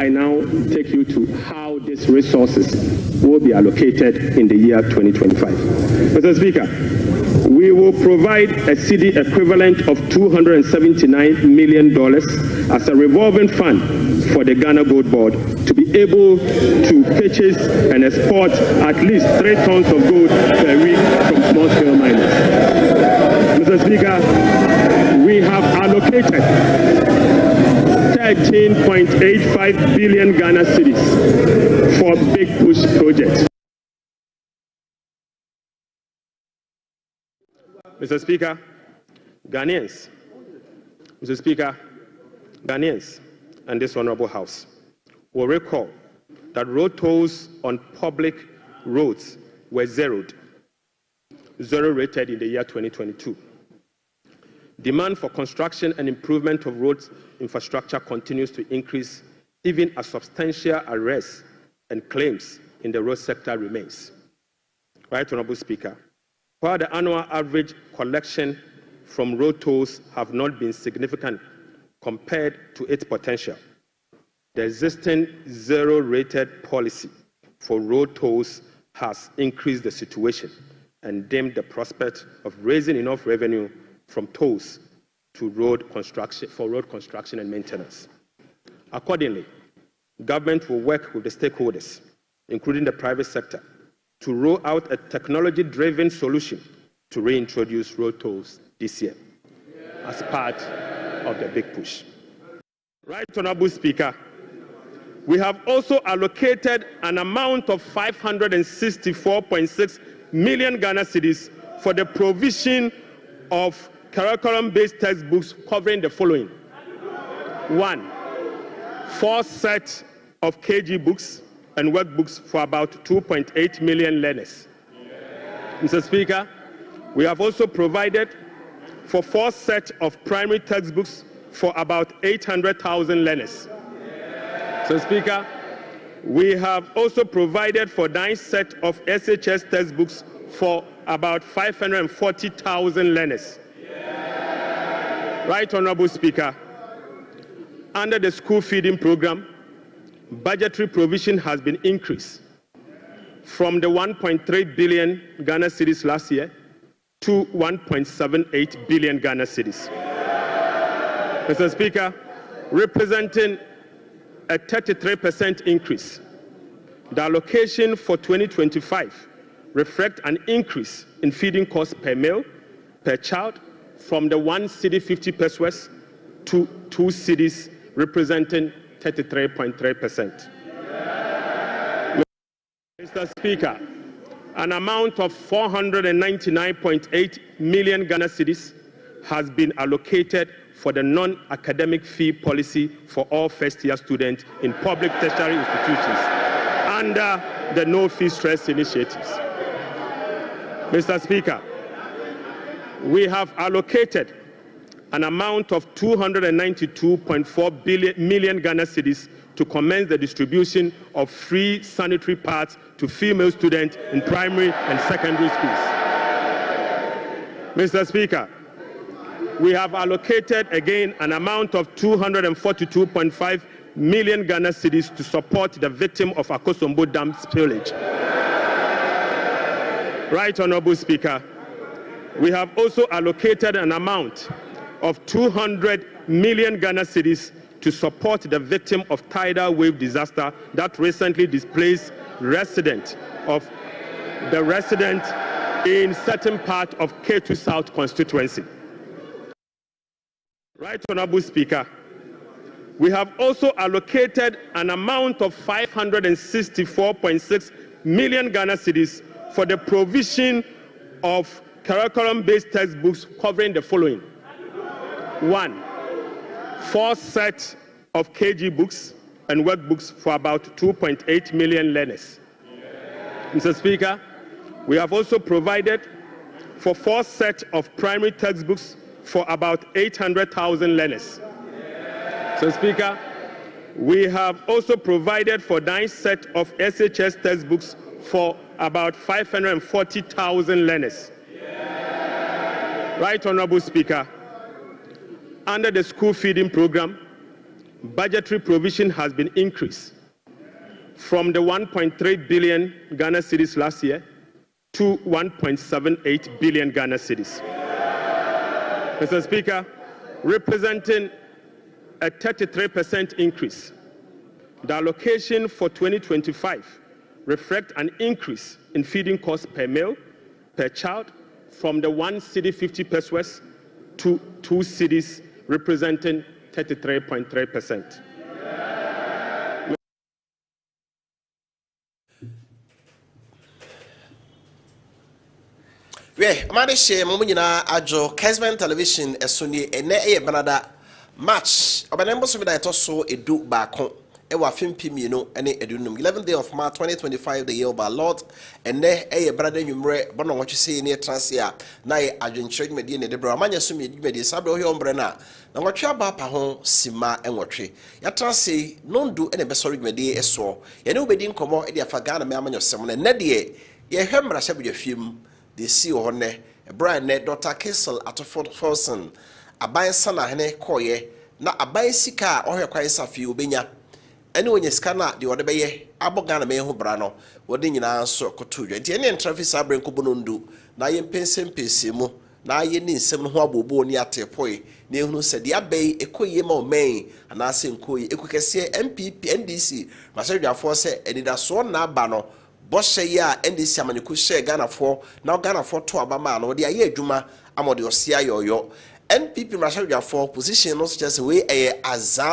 I now take you to how these resources will be allocated in the year 2025. Mr. Speaker, we will provide a cedi equivalent of $279 million as a revolving fund for the Ghana Gold Board to be able to purchase and export at least 3 tons of gold per week from small-scale miners. Mr. Speaker, we have allocated 13.85 billion Ghana cedis for big push projects. Mr. Speaker, Ghanaians, and this Honorable House will recall that road tolls on public roads were zero rated in the year 2022. Demand for construction and improvement of road infrastructure continues to increase, even as substantial arrests and claims in the road sector remains. Right, Honorable Speaker, while the annual average collection from road tolls have not been significant compared to its potential, the existing zero-rated policy for road tolls has increased the situation and dimmed the prospect of raising enough revenue from tolls to road construction and maintenance. Accordingly, government will work with the stakeholders, including the private sector, to roll out a technology-driven solution to reintroduce road tolls this year as part of the big push. Right, Honorable Speaker, we have also allocated an amount of 564.6 million Ghana cedis for the provision of curriculum-based textbooks covering the following. 1, 4 sets of KG books and workbooks for about 2.8 million learners. Mr. Speaker, we have also provided for 4 sets of primary textbooks for about 800,000 learners. Mr. Speaker, we have also provided for 9 sets of SHS textbooks for about 540,000 learners. Right, Honorable Speaker, under the school feeding program, budgetary provision has been increased from the 1.3 billion Ghana cedis last year to 1.78 billion Ghana cedis. Mr. Speaker, representing a 33% increase. The allocation for 2025 reflects an increase in feeding costs per meal, per child, from the 1 cedi 50 pesos to 2 cedis, representing 33.3%. Mr. Speaker, an amount of 499.8 million Ghana cedis has been allocated for the non-academic fee policy for all first-year students in public tertiary institutions under the No Fee Stress initiatives. Mr. Speaker, we have allocated an amount of 292.4 million Ghana cedis to commence the distribution of free sanitary pads to female students in primary and secondary schools. Mr. Speaker, we have allocated again an amount of 242.5 million Ghana cedis to support the victim of Akosombo Dam spillage. Right, Honorable Speaker, we have also allocated an amount of 200 million Ghana cedis to support the victim of tidal wave disaster that recently displaced resident in certain part of K2 South constituency. Right, Honorable Speaker, we have also allocated an amount of 564.6 million Ghana cedis for the provision of curriculum-based textbooks covering the following. 1. 4 sets of KG books and workbooks for about 2.8 million learners. Mr. Speaker, we have also provided for 4 sets of primary textbooks for about 800,000 learners. Mr. Speaker, we have also provided for 9 sets of SHS textbooks for about 540,000 learners. Right, Honorable Speaker, under the school feeding program, budgetary provision has been increased from the 1.3 billion Ghana cedis last year to 1.78 billion Ghana cedis. Mr. Speaker, representing a 33% increase. The allocation for 2025 reflects an increase in feeding costs per meal, per child, from the 1 cedi 50 pesos to 2 cedis, representing 33.3%. Madishe Mumunyina Ajo Kessben television esuni ene banada match obanembo so bida etoso edu baako ewa fimpimino ene edunum 11th day of March 2025 the year of our Lord ene brother nwumre bono nwotwese ne transia na Adwenkyere medie ne debra amanya so medie sabre ohye ombre na nwotwe aba pa ho sima enwotwe ya transi nondu ene besori medie eso ye ne obedi nkomo e de afa Ghana me amanya sem ne de ye hwemra hye fiem de si ohne Brian ne Dr. Kessel Atofordson aban sana hene koye na aban sika ohye kwan safi obenya ene onye sika na de wode beye abogana me ho bra no wode nyina so kotodwa nti ene entrafi sabre nkobono ndu na ye mpensempese mu na ye ni nsem ho abobo ni atepoi na ehunu se de abai ekoye ma omen anase nkoye ekukese MPP NDC masedwafo se enida so na aba no boshe ya NDC amaniku she Ghana for na Ghana for to abama no de aye adwuma amode osia yoyo NPP Mashawjafo position no such as we a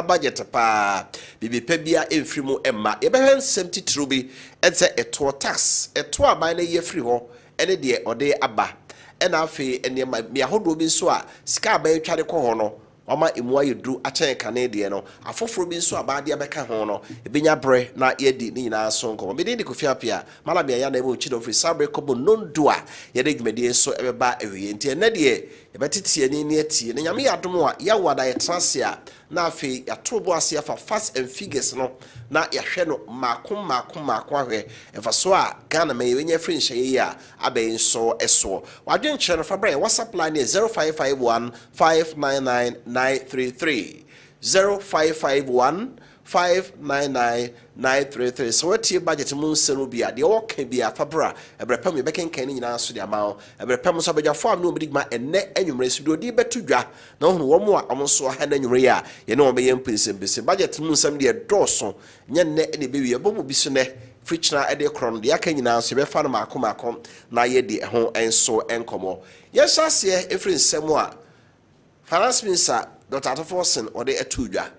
budget pa bibi pebia emfiri mu emma ebehen 73 bi etse eto tax eto aban na ye free ho ene de ode aba ena afi ene me ahodo bi so a sika aban tware ko ho no mama emu ayedu achen kane de no afoforo bi nso abade abeka ho no ebenya bre na yedi ni nyina so nko me de Kofi Appiah mala me ya na emu chi do free sabre kobo nondua ye de dwumede so ebeba ewie nti ene de ebetitie ni atie na nyame yadom a ya wada ye transia na afi ya tobo ase afa fast and figures no na ya hwe no makom ahwe efa so a Ghana me yenye free nhye ya aben so eso Adwenkyere no fa bra WhatsApp line 0551 599 933 0551 599 933 so what your budget mun senu bia de o kan bia fabra ebrepam me beken kan ni nyina so de ama ebrepam so beja fam no obidigma enne anwumre so de betudwa na hono wo mo a omso ha na anwumre ya ye ne o be yem pese budget mun sam de doso nya ne ne be wi ebomu biso ne frichna ede kron de aka nyina so be fa no makom na ye de ho enso enkomo yes ase efri nsem a finance minister Dr. Atofordson or the etudwa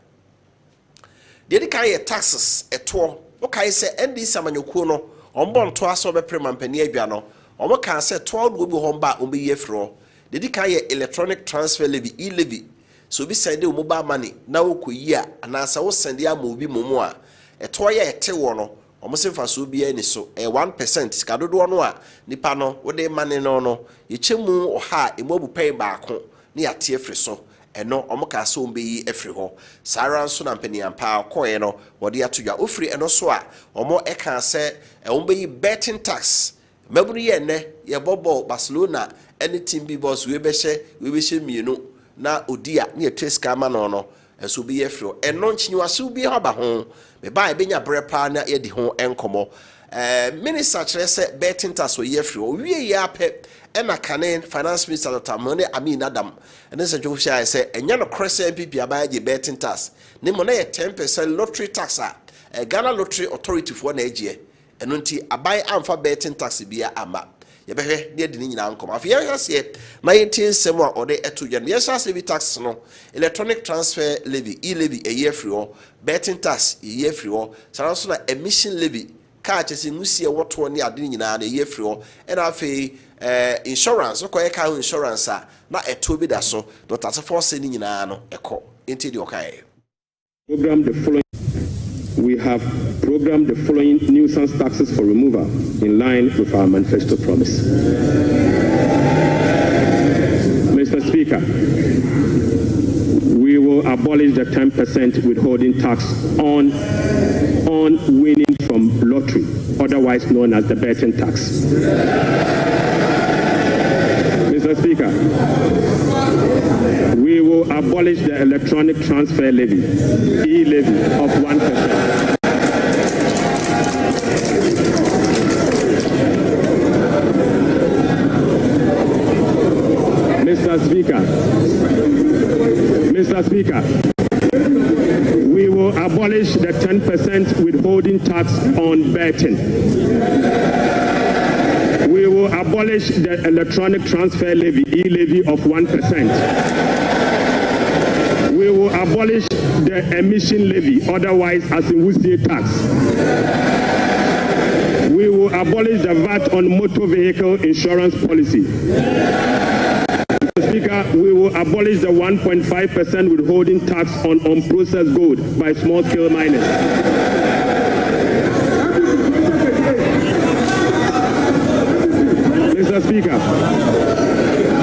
the kind of taxes eto okay say NDC amanyoko no ombo nto aso be premampani adwa no omo kan say to do bi ho mba ombe yefro the kind of electronic transfer levy e-levy so bi send the mobile money na wokoyi a anasa wo send ya mo bi momo a eto ya ete wo no omo se fa so bi ani so 1% sika dodo no a nipa no wo de money no ye chemu ha emu abupai baako ni ate afri so eno omo ka so mbeyi efri ho sara nso na mpaniam pa koye no wode atodwa ofri eno so a omo eka se ombeyi betting tax mabunu ye ne ye bobo Barcelona any team bi boss we be hye mienu na odia na ye treska ma no eso bi efri ho eno nkinwase bi ha ba ho me ba benya brepa na ye di ho enkomo minister chere se betting tax we efri ho wie ya pe ena kanen finance minister Dr. Amin Adam and this Joshua say enya no crese MPP abaye betting tax ne mo na ye 10% lottery tax a Ghana Lottery Authority for na egie eno nti abaye amfa betting tax bia ama ye behwe ne de nyina nkom afia ya se na yentin sem a ode etodwa ne yesa se bi tax no electronic transfer levy e-levy a year free or betting tax a year free or so na emission levy ka chese nusie woto ne ade nyina na ye free or and afi insurance okoye ka insurance na eto bi da so Dr. Force ni nyina no eko enti de okaye we have programmed the following nuisance taxes for removal in line with our manifesto promise. Mr. Speaker, we will abolish the 10% withholding tax on winning from lottery, otherwise known as the betting tax. Mr. Speaker, we will abolish the electronic transfer levy, e-levy of 1%. Mr. Speaker, we will abolish the 10% withholding tax on betting. We will abolish the electronic transfer levy, e-levy of 1%. We will abolish the emission levy, otherwise as in Wusie tax. We will abolish the VAT on motor vehicle insurance policy. Mr. Speaker, we will abolish the 1.5% withholding tax on unprocessed gold by small-scale miners. Mr. Speaker,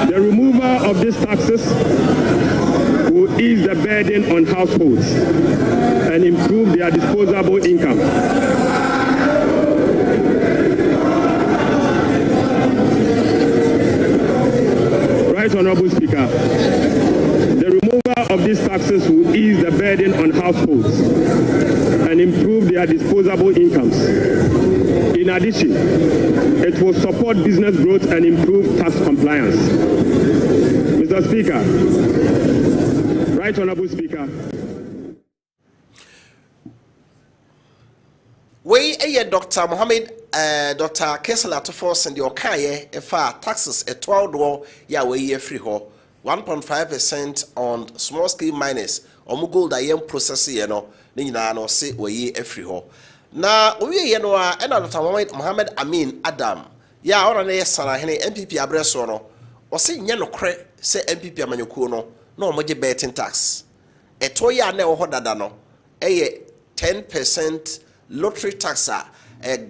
the removal of these taxes will ease the burden on households and improve their disposable income. Right, Honorable Speaker, the removal of these taxes will ease the burden on households and improve their disposable incomes. In addition, it will support business growth and improve tax compliance. Mr. Speaker, Right Honorable Speaker. We Dr. Mohammed Dr. Kessler to force and the Okaye taxes a 12 ya we free ho 1.5% on small scale miners or gold I am processing no no say we free ho. Na we no Dr. Mohammed Amin Adam ya ora na yesana hene MPP abreso no o se nya no kre se MPP amanyokuo no na o moje betting tax eto ya na ho dada no 10% lottery tax a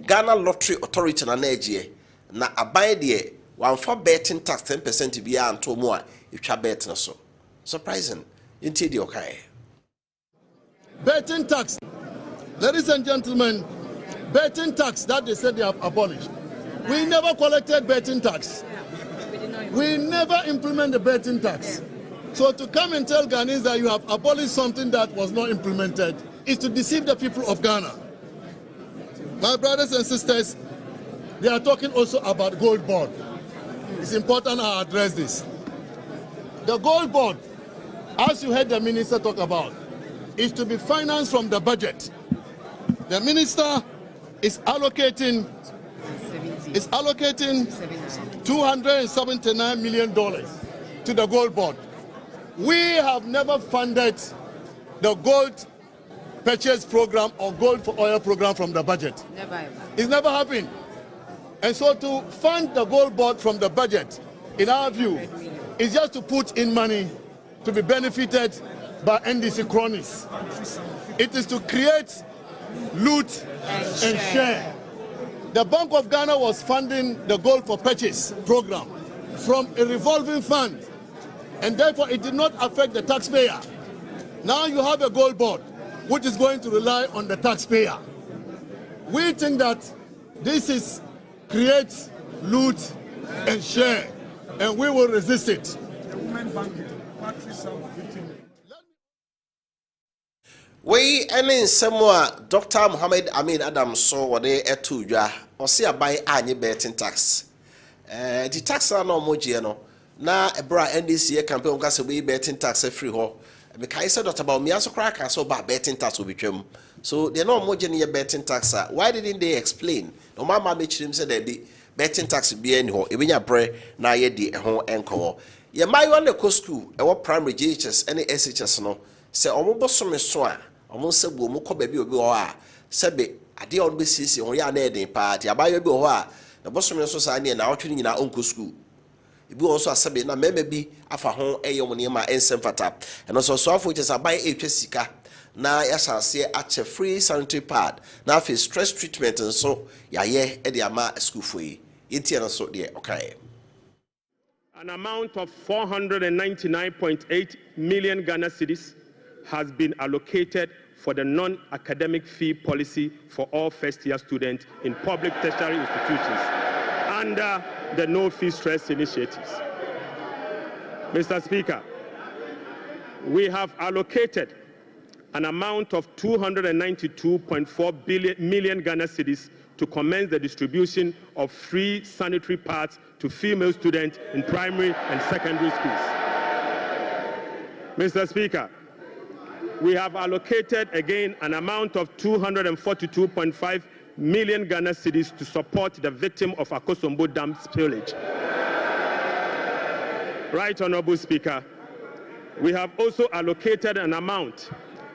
Ghana Lottery Authority na egie na aban de one for betting tax 10% bia anto mu a itwa bet na so surprising inti de okay. Betting tax, ladies and gentlemen, betting tax that they said they have abolished. We never collected betting tax. We never implement the betting tax. So to come and tell Ghanaians that you have abolished something that was not implemented is to deceive the people of Ghana. My brothers and sisters, they are talking also about gold board. It's important I address this. The gold board, as you heard the minister talk about, is to be financed from the budget. The minister is allocating $279 million to the gold board. We have never funded the gold purchase program or gold for oil program from the budget. Never ever. It's never happened. And so to fund the gold board from the budget, in our view, is just to put in money to be benefited by NDC cronies. It is to create loot and share. The Bank of Ghana was funding the gold for purchase program from a revolving fund. and therefore it did not affect the taxpayer. Now you have a gold board, which is going to rely on the taxpayer. We think that this is create, loot, and share, and we will resist it. We any somewhere Dr. Muhammad Amin Adam so what they etu dwa or see a buy any betting tax. The tax are no moji no na ebra NDC campaign ka se we betting tax free ho. Because said that about me also crack so about betting tax will be twem. So they no moji near betting tax. Why didn't they explain? No mama make him say there be betting tax be any ho. Even your bre na ye di ho enko. Ye my one the school e primary JHS any SHS no say omo boso me so a omo se bu omo ko ba bi obi ho a se be ade on be sisi on ya na eden party abayo bi ho a na boso me so sa na na otwe nyina onko school ibi also asabe na meme bi afa ho eye omo ne ma ensem fata eno so so afo chesa ban etwa sika na ya sanse ache free sanitary pad na afi stress treatment nso ya ye e de ama school fo yi yenti no so de okay. An amount of 499.8 million Ghana cedis has been allocated for the non-academic fee policy for all first-year students in public tertiary institutions under the no-fee stress initiatives. Mr. Speaker, we have allocated an amount of 292.4 million Ghana cedis to commence the distribution of free sanitary pads to female students in primary and secondary schools. Mr. Speaker, we have allocated again an amount of 242.5 million Ghana cedis to support the victim of Akosombo Dam spillage. Right, Honorable Speaker, we have also allocated an amount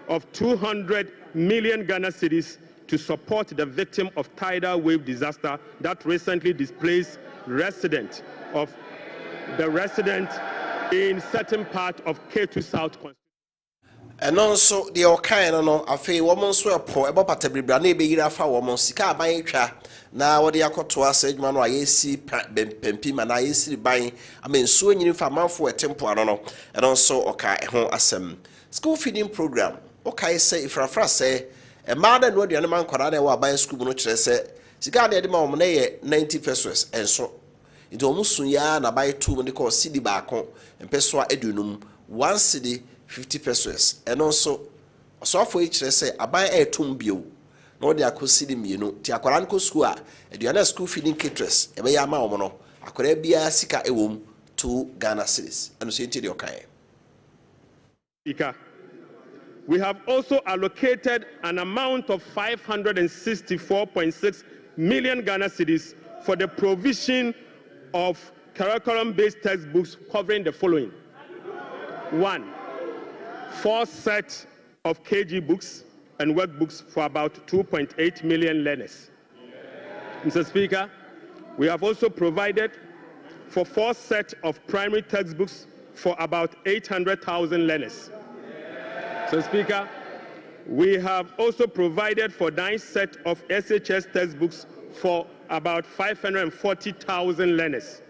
of 200 million Ghana cedis to support the victim of tidal wave disaster that recently displaced resident in certain part of K2 South. And also the Okaino no afe woman so po ebo patabibra na ebe yira fa woman sika ban twa na wode yakoto asa adwuma no ayesi pempi ma na ayesi ban amensuo nyini fa manfo etempo ano no and also oka ho asem school feeding program okay say ifrafra say e ma da no aduane man kwara na wa ban school no kire say sika na de ma wo na ye 90 pesos enso into omusun ya na bai 2 mo de ko cedi ba ko empeso adunum 1 cedi 50 pesos and also for each say aban etum bio no de akosidi mienu ti akwara nko school a eduana school feeding caterers e be ya ma omo no akwara bia sika ewom 2 Ghana cedis and so enti de okay. We have also allocated an amount of 564.6 million Ghana cedis for the provision of curriculum-based textbooks covering the following: 1. 4 sets of KG books and workbooks for about 2.8 million learners. Mr. Speaker, we have also provided for 4 sets of primary textbooks for about 800,000 learners. Mr. Speaker, we have also provided for 9 sets of SHS textbooks for about 540,000 learners.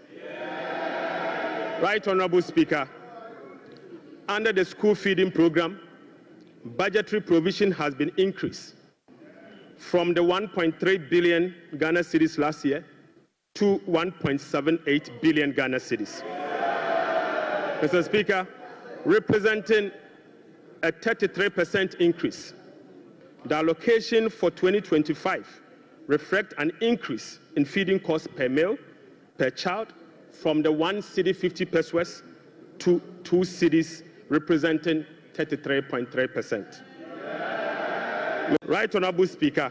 Right, Honorable Speaker, under the school feeding program, budgetary provision has been increased from the 1.3 billion Ghana cedis last year to 1.78 billion Ghana cedis. Mr. Speaker, representing a 33% increase. The allocation for 2025 reflects an increase in feeding costs per meal, per child, from the 1 cedi 50 pesos to 2 cedis, representing 33.3%. Right, Honorable Speaker.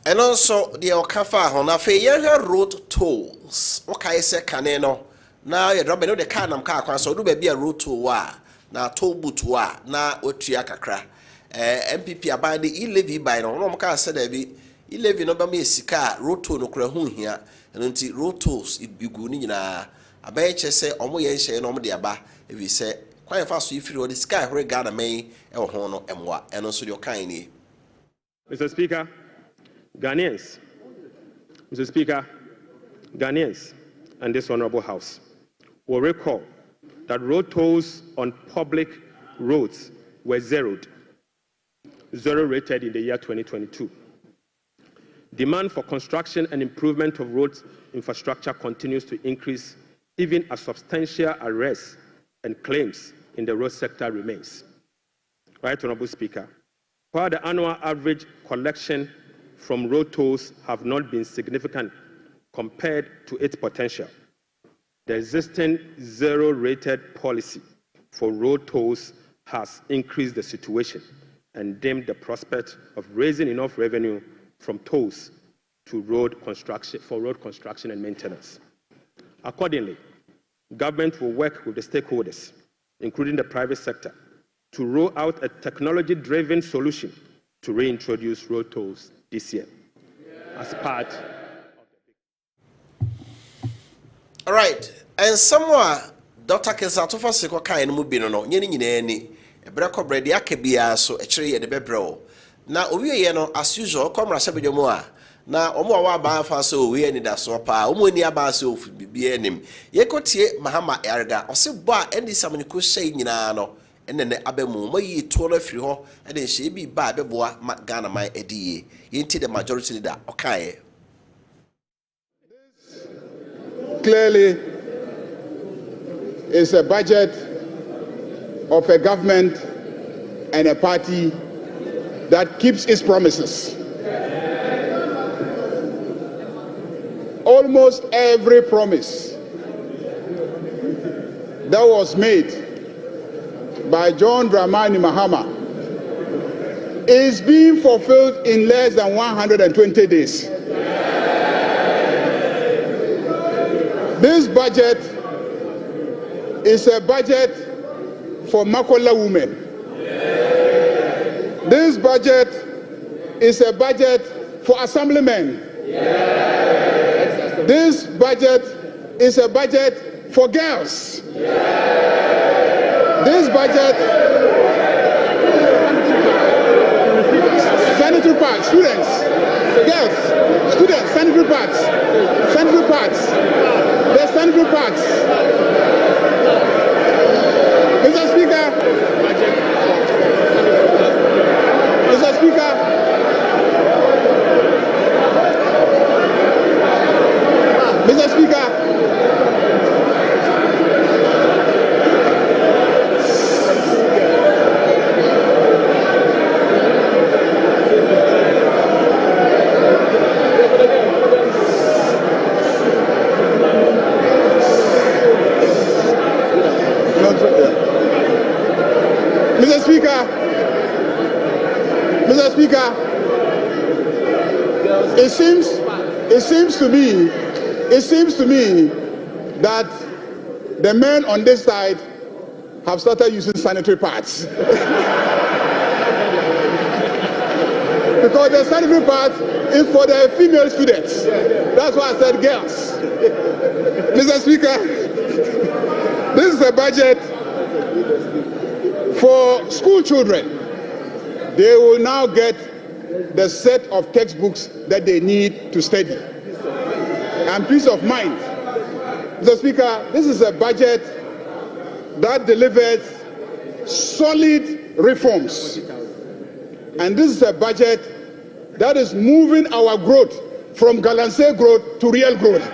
And also the Okafa Honafe Yaga road tolls. Okay, say Caneno. Now you're dropping the car and car, so do be a road to wa, na toll boot wa, na otriakakra. MPP about the e-levy by no car said there be e-levy no be sika road toll no crahun here, and until road tolls it be good in a bench say, Omo Yansha no de aba, if you say, quite fast if you the sky where Ghana may or hono and what, and also your kind. Mr. Speaker, Ghanaians, Mr. Speaker, Ghanaians and this Honorable House will recall that road tolls on public roads were zero rated in the year 2022. Demand for construction and improvement of road infrastructure continues to increase, even as substantial arrests and claims in the road sector remains. Right, Honorable Speaker, while the annual average collection from road tolls have not been significant compared to its potential, the existing zero-rated policy for road tolls has increased the situation and dimmed the prospect of raising enough revenue from tolls to road construction and maintenance. Accordingly, government will work with the stakeholders, including the private sector, to roll out a technology-driven solution to reintroduce road tolls this year as part of the big... All right, and somewhere Dr. Kesatofa Seko kind mu bi no nyeni nyinani ebreko bredi akebia so echire de bebro na owie ye no as usual komra sebedwomo a na omo wa ba fa so owie ni da so pa omo ni aba so ofu bibia nim yekotie mahama yarga osebo a endi samniko hyei nyina no enene abemu mayi to no afiri ho ede hye bi ba beboa Ghana man ediye yenti the majority leader okaye. Clearly is a budget of a government and a party that keeps its promises. Almost every promise that was made by John Dramani Mahama is being fulfilled in less than 120 days. This budget is a budget for Makola women. This budget is a budget for assemblymen. This budget is a budget for girls. This budget, sanitary pads, students, girls, students, sanitary pads, the sanitary pads. Mr. Speaker, Mr. Speaker, it seems to me that the men on this side have started using sanitary pads. Because the sanitary pads is for the female students. That's why I said girls. Mr. Speaker, this is a budget for school children. They will now get the set of textbooks that they need to study. And peace of mind. Mr. Speaker, this is a budget that delivers solid reforms. And this is a budget that is moving our growth from Galamsey growth to real growth.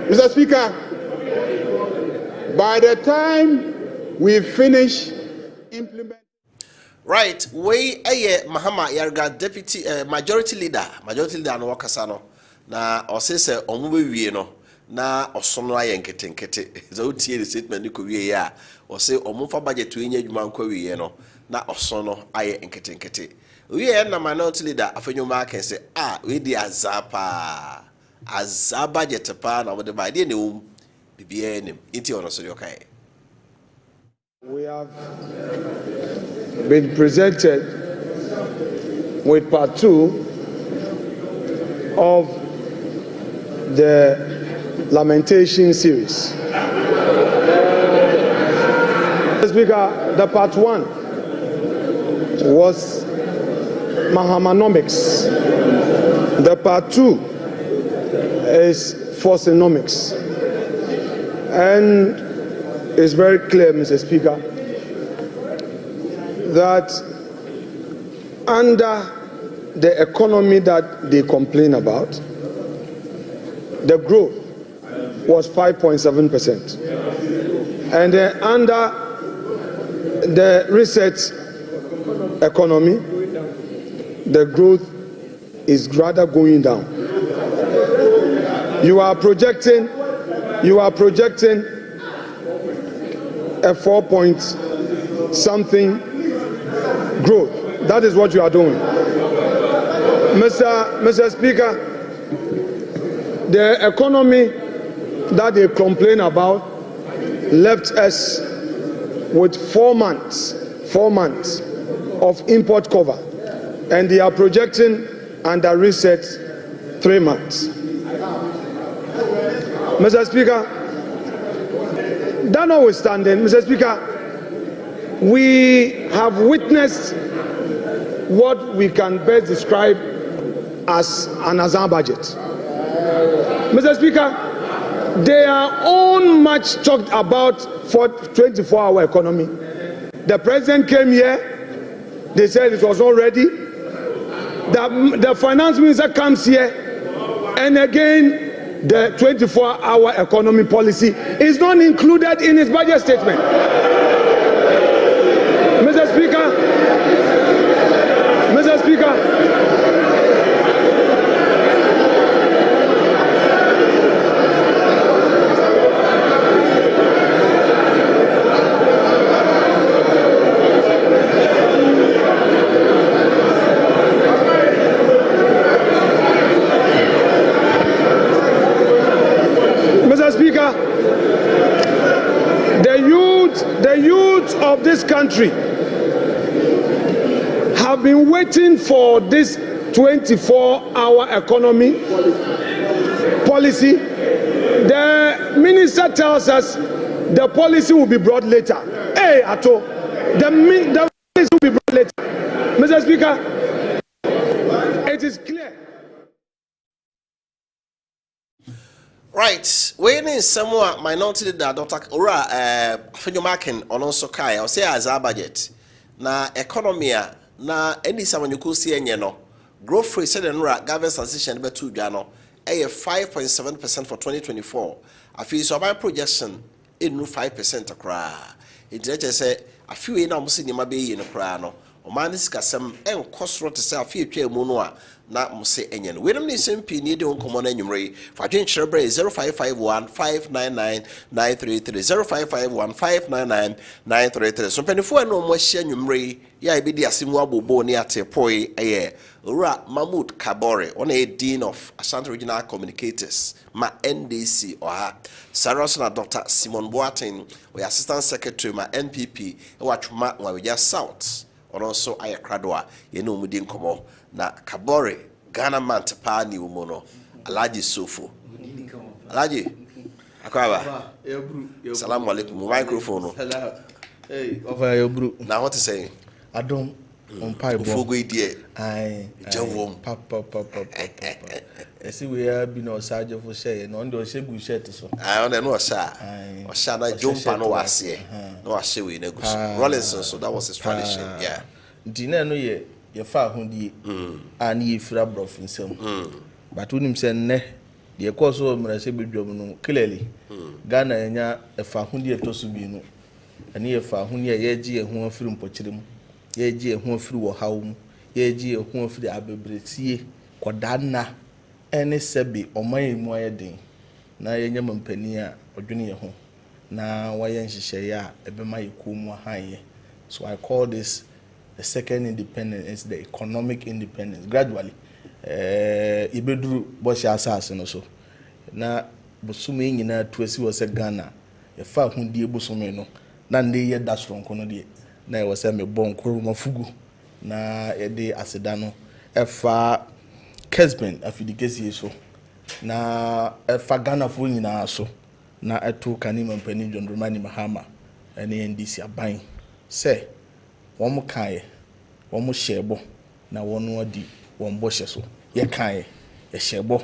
Mr. Speaker, by the time we finish implementing... Right, we Mahama Yarga deputy majority leader no wakasano na osese omuwe wie no na osono aye nketenkete za otie the statement ko wie ya ose omumfa budget we nya adwuma nkwa wie no na osono aye nketenkete wie na minority leader afanyuma kan say we di azapa budget pa na wo de ba de ne bibia enim iti ono so yokai. We have been presented with part 2 of the lamentation series. Speaker, the part 1 was Mahamanomics. The part 2 is Forcenomics. And it's very clear, Mr. Speaker, that under the economy that they complain about, the growth was 5.7%. And under the research economy, the growth is rather going down. You are projecting a 4-point-something growth. That is what you are doing. Mr. Speaker, the economy that they complain about left us with 4 months of import cover, and they are projecting under reset 3 months. Mr. Speaker, that notwithstanding, Mr. Speaker, we have witnessed what we can best describe as an Azar budget. Mr. Speaker, they are all much talked about for 24-hour economy. The president came here, they said it was not ready. The finance minister comes here, and again, the 24-hour economy policy is not included in his budget statement. Mr. Speaker, the youth of this country have been waiting for this 24-hour economy policy. The minister tells us the policy will be brought later. Hey, Ato, the policy will be brought later. Mr. Speaker, it is clear. Right, when in somewhere minority that Dr. Ora Fenyomakin on also kai, I'll say as our budget. Na economy na any someone you could see no growth rate said and government transition be 2 jano, a 5.7% for 2024. I feel so my projection in 5% akra. It just say a few in almost in my be in a crano. O man is casam and cost rot to say a few chair monoa. Na muse enyen we don't listen p need on common enyumre for Adwenkyere 0551 599 933 0551 599 933 so penifo no mo hye enyumre ya be di asemu abobo ni atepoi eye ora Mahmoud Kabore on a dean of Ashanti Regional Communicators ma NDC oha Sarasona Dr. Simon Boateng we assistant secretary ma NPP e watwuma Waweja South or also ayakradwa ye no mudi nkomo na Kabore Ghana Mantapa ni umono Alaji Sofo Alaji akwaba Assalamu alaikum microphone hey over your bro now what to say Adom on pipe Ufogo idie ai jawom papa esi we have been on sergeant for share no ndo shegu shirt so I on no sha na jumpa no wase no wase we na guso Rollinson so that was his tradition yeah dina no ye fa hodie ani ye fira brof nsem but unim se ne de course o mra se bedwam no clearly Ghana enya fa hodie to so bi no ani ye fa hodie ye gi ehu afiri mpokirem ye gi ehu afiri wo hawum ye gi ehu afiri abebretie kodanna ene sebe oman mu ayeden na ye nyam mpani a odwene ye ho na waye nhihye ya ebema ye komu hanye so I call this the second independence is the economic independence gradually ibeduru boshi asase no so na bosume nyina tuasi wo se Ghana ye fa hundie bosume no na nde ye da soronko no de na ye wo se me bonkoro mafugu na ye de aseda no efa Kessben afidikesi so na efa Ghana fo nyina so na eto kanima mpani John Romani Mahama ene NDC aban se womo kae womo shebo na wono adi wombo hyeso ye kae ye shebo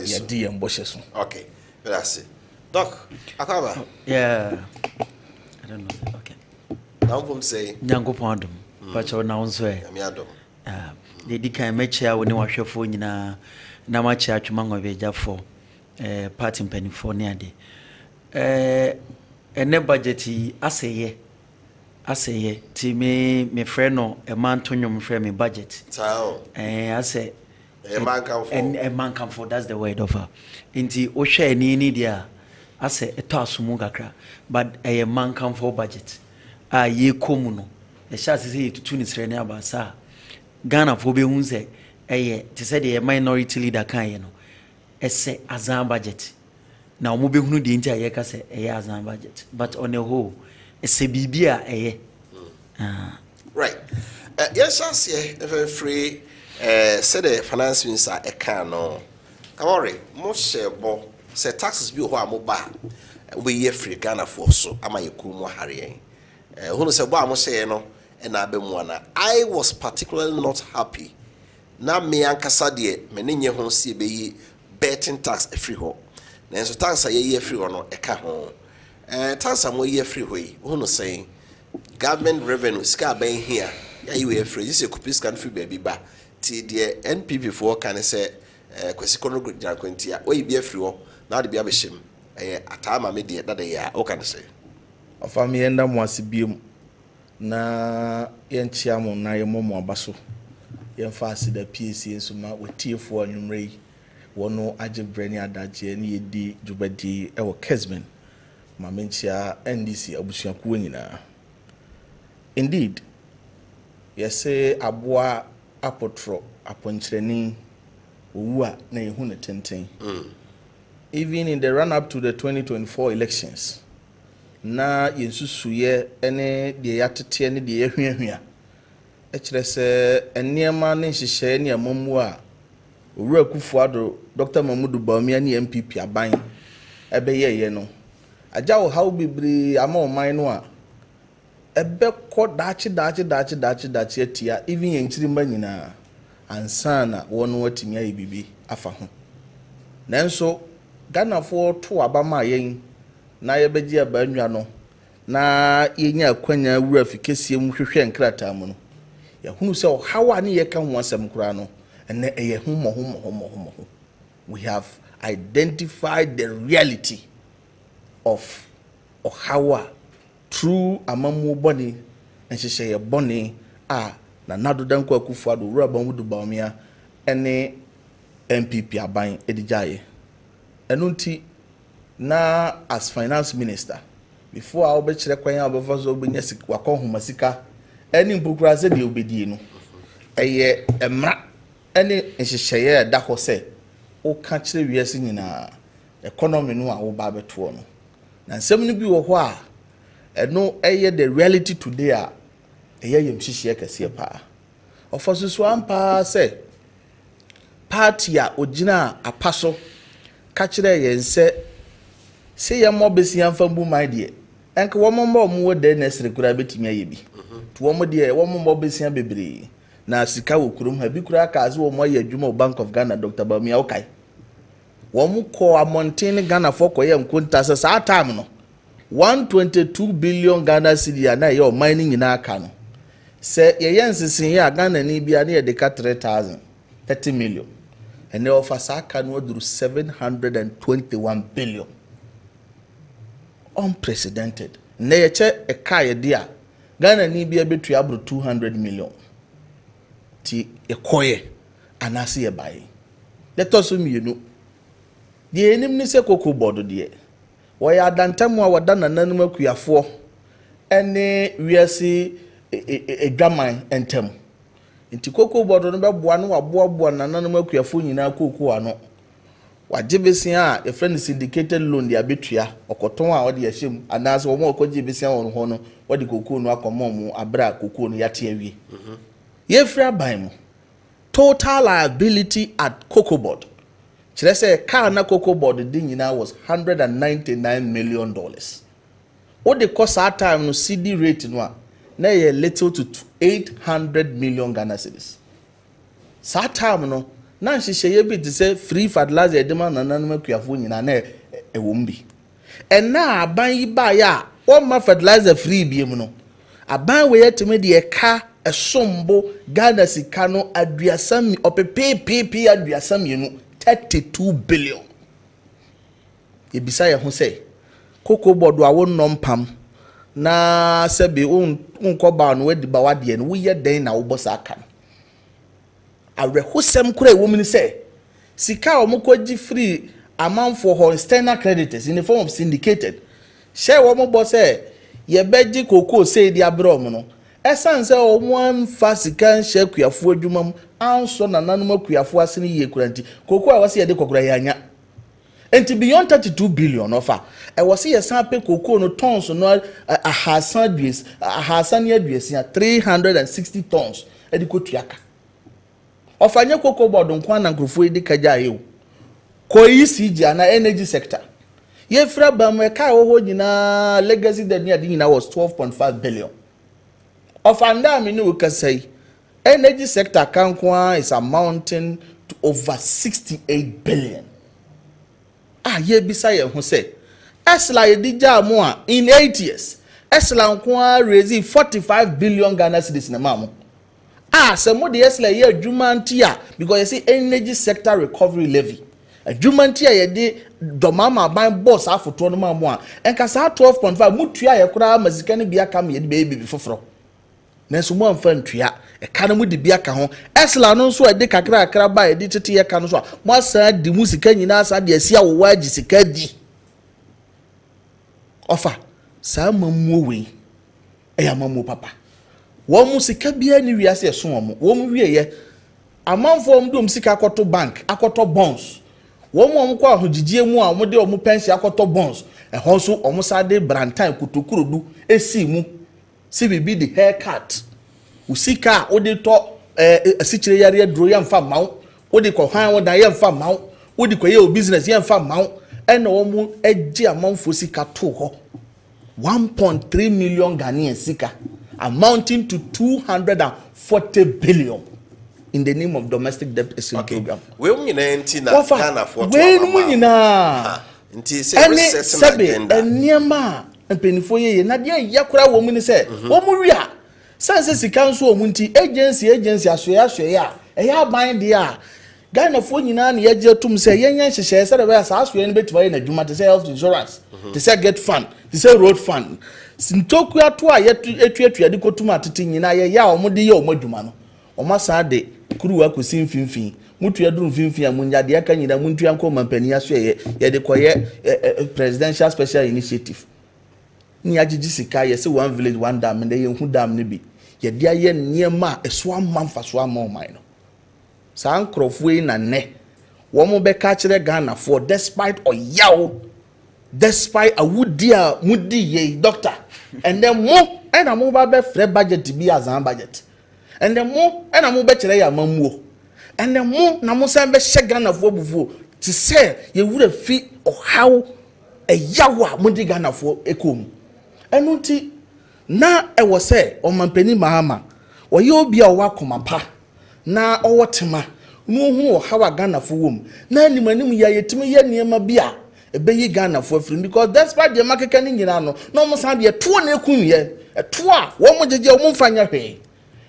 ye di ye mbo hyeso okay that's it Doc, Akaba. Yeah. I don't know. Okay. Now from say Nyango Pondum. But you're now say. The Dika Mecha when you wash your phone in a Namacha Chumango Veja for part in Pennyfornia day. And ne budgety, I say, to me friend no a man to your friend me budget. I say, a man come for that's the word of her. Inti Osha ni dia, I say a toss mugakra, but a man come for budget. Ye komuno. The chance is to tune his friend about sir. Ghana for be unze, to say the minority leader can you know. Esse azam budget. Now mubi hunu di inti ayeka se azam budget. But on the whole, esse bibia right. Yes, I see if free said the finance minister a can no. Come on, most bo say taxes be ho amoba. We ye free Ghana for so ama yekumu harry. Who say bo say no and I was particularly not happy. Na me ankasa de me ne nye ho sie be yi betting tax free ho. Na so tax ye free ho no e ka ho. Tax am ye free ho yi. Who no saying government revenue ska ben here. Ya you free. This is a can free baby ba. Ti de NPP for can say kwesi kono gudra kwentia. O yi be free ho. Na de be abehim. Atama me de that ya. O can say. Afami enda mwasi biom. Na yenchiamo na yemomo abaso yemfasi da PAC nsuma wetiefo anwumrei wono agebrani adaje ne yedi djubadi ewo Kessben mamenchia NDC abusuakuo nyina. Indeed, yese aboa apotro aponkyereni owua na yehu ne tenten. Even in the run up to the 2024 elections, na yensusuye ene de yatete ene de yehwehwea e kire se eniema ne nhihye ne amamu a owura kufuado Dr. Mamudu Bawumia ne MPP aban ebeyeye no aja wo hawo bibiri ama oman no a ebe ko dachi atia even yenchirima nyina ansana wono watimi ayi bibi afa ho nanso Ghana for to abama yen na yebeji abanwa no na yenya akwanya wura fikesie mu hwehwe nkrata mu no ya hunu se hawa ne yeka ho asem kura no ene eye humo. We have identified the reality of hawa true amamu boni enhyehyeye boni a na nadodanko akufuado wura Mamudu Bawumia ene MPP aban edijaye enunti na as finance minister before I be kire kwan abefa so obenya sik wakonhoma sika eni mpukura se de obedie no eye emra eni nhyehyeye da ho se o ka kire wiase nyina economy no a wo ba beto no na nsem no bi wo ho a eno eye the reality today a eye yem hyehyeye kase pa ofosusu ampa se party a ogina apaso ka kire yense se ya mo besi amfa mbu mai de enke wo mo wo de na sire kura betimi ayebi to wo mo de wo mo besi bebre na sika wo kurum ha bi kura ka azu wo mo ye adwuma Bank of Ghana Dr. Bawumia okai wo mo ko amontin Ghana for ko ye nkonta se sa time no 122 billion Ghana cedi na ye o mining nyina aka no se ye yensisin ya Ghana ni bia na ye de ka 30 million ene ofa sa aka no duru 721 billion. Unprecedented. Neyeche ekaye dia Ghana ni bia betu abro 200 million ti ekoye anase ye bae. Let us mienu die enim ni se koko bodo die wo ya dantamu a wada nananum akuafo ene wiase edwaman entem nti koko bodo no beboa no waboa nananum akuafo nyina koko ano wajibesia a friend syndicated loan dia betua okoton a ode yahim anase wo mo okojibesia won ho no wode koko no akomo mu abra koko no yate awie yefra ban mu total liability at cocoa board kire say car na cocoa board din nyina was $199 million. What the cost at time no CD rate no a na ye little to 800 million Ghana cedis. Sa time no na nhyehyeye bi te say free fertilizer edema nananum akuafo nyina na ewombi and now aban yi ba ya o ma fertilizer free bi mu no aban we yetime de ka esombo Ghana sika no aduasam opepepepe aduasam yenu 32 billion ebisa ye ho say koko bodo a won nompam na sebe unko ba no wadi ba wade no wo ye den na wo bosa aka awrehosem kura wo mini say sika omokoji free amount for her external creditors in the form of syndicated share wo mo boss ye beji koko say di abrom no esan say o one fasikan share kuafo adwumam anso na nanom kuafo asene ye kuranti koko a wase ye de kokora yanya enti beyond 32 billion offer e wase ye san pe koko no tons no ahasan ye aduasia 360 tons e de kotuaka ofanye koko bodo nkwa na nkrofo e de kaja ayo ko ECG na energy sector ye fra bam e ka ho nyina legacy debt ni adi nyina was 12.5 billion of anda me no ka say energy sector kankwa is amounting to over 68 billion ye bisa ye ho say esla ye dija mo a in 8 years esla nkwa raise 45 billion Ghana cedis na mamo se mo de esla ye adwuma ntia because you see energy sector recovery levy adwuma ntia ye de domama ban boss afoto no mamo a enka sa 12.5 mutua ye kura mazika ne bia kam ye de baby foforo na so mo amfa ntua e ka no mu de bia ka ho esla no so e de kakra kakra ba e de tete ye ka no so a mo asa de musika nyina asa de asia wo waji sika di ofa sa mamuo we e ya mamuo papa wo mu sika bia ni wiase e so wo mu wie ye amanfo mdom sika akoto bank akoto bonds wo mu kwa ahogigie mu a mo de o mu pension akoto bonds e ho so o mu sa de brantan kutokurodu esi mu CBB the haircut usika odi to asichire yare dro ya mfa mawo odi ko han wo da ya mfa mawo odi ko ye business ya mfa mawo ena wo mu agi amanfo sika to ho 1.3 million Ghanaian sika amounting to 240 billion in the name of domestic debt exchange program. We nyina nti na Ghana for to we nyina nti say research agenda eniema mpenifo ye na de yakura wo mu ni say wo mu wi a sanse sika nso wo mu nti agency asoya eya ban de a Ghana fo nyina na ye tum say yenya hyehye say be sa asoya ne betima ye na dwuma te say health insurance te say get fund te say road fund sintoku ato a etuatua de kotuma atete nyina ye ya wo de ye wo madwuma no o masa de kuruwa kosi mfimfin mutua duru mfimfin a munya de aka nyina muntua nko mampani aso ye de koye presidential special initiative ni agigi sika ye se one village one dam ne ye hu dam ne bi ye de aye niema eso amamfa so amomai no sa nkrofo yi na ne wo mo be ka kire Ghana for despite oyawo despite awudi a mudi ye doctor and then mo na mo ba be free budget bi azan budget and then mo na mo be kire ya mamuo and then mo na mo san be she Ghana for bufuo ti say ye wura fi ohaw eyawo a mudi Ghana for ekom enunti na e wo say o mampani mahama wo ye obi a wo akoma pa na owotema no hu ohaw Ghana for wom na animanim ya yetimi ye niema bia ebeyi Ghana for free because despite the market can nyina no mo san de to na ekunye to a wo mo jeje wo mfanya hwe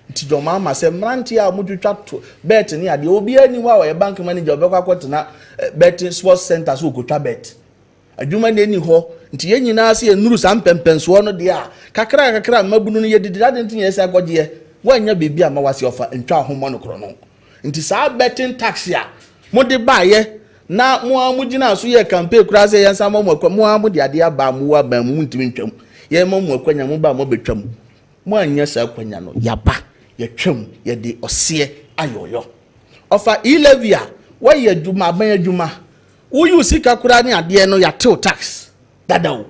nti do mama se mranti a mo twetwa to bet ni ade obi ani wa ye bank manager obekwa akotena bet sports center so okotwa bet adwuma ne ni ho nti ye nyina se enuru sam pempenso no de a kakra mabunu no ye didi ade nti ye se agoje wanya bebi ama wase ofa ntwa ahomo no kro no nti sa betting tax ya mo de ba ye na mo amugina so ye campaign kura se yensa mo akwa mo amudi ade aba mo wa ba mo ntimi ntwam ye mo akwanya mo ba mo betwam mo anya sa akwanya no yaba ye twam ye de ose ayoyo ofa ilevia wa ye djuma ban adjuma wo yu sika kura ni ade no ya till tax dadawo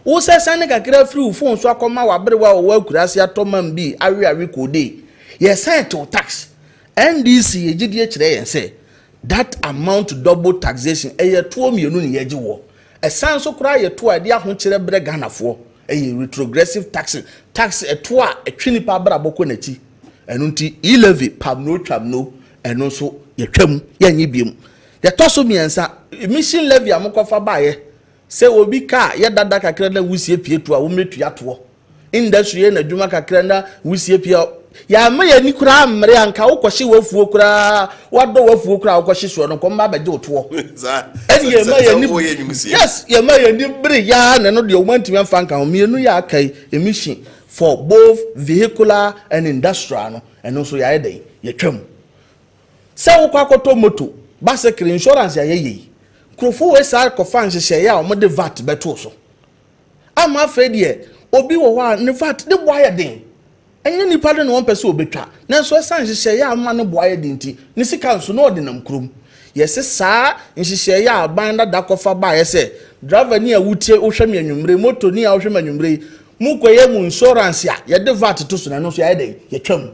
wo se san kakra free phone so akoma wa bere wa akura se atomam bi awe kode ye say till tax NDC ye gidie kire yen say that amount to double taxation eye to mienu ne yeje wo esan so kura ye to ade aho kire bre Ghana fo eye retrogressive tax eto a etwini pa bra boko na chi enu nti e-levy pam no twam no enu so ye twam ye nyi biem ye to so miensa emission levy amokofa ba ye se obi ka ye dada kakra na wusie pie to a wo metu ato industry na adwuma kakra na wusie pie ya ma ya ni kura amre anka wo kwhye wafuo kura wado wafuo kura wo kwhye so no ko ma ba je oto eni ye ma ya ni yes ye ma ya ni bre ya na no de o mantimi amfa nka mienu ya kai emission for both vehicular and industrial no eno so ya ede ye twam se wo kwakoto moto bicycle insurance ya ye krofo we sa ko fan hye ya o mo de VAT beto so ama afre de obi wo wa ne VAT de boya den enye nipa de no won pese obetwa na so san hye ya ama ne boya den ti ne sika nso no ordinam krom yese sa nhye ya aban da kofa ba yese driver ni awutie wo hweme anwumre moto ni a wo hweme anwumre mu koye mu insurance ya de VAT to so na no so ya den ye twam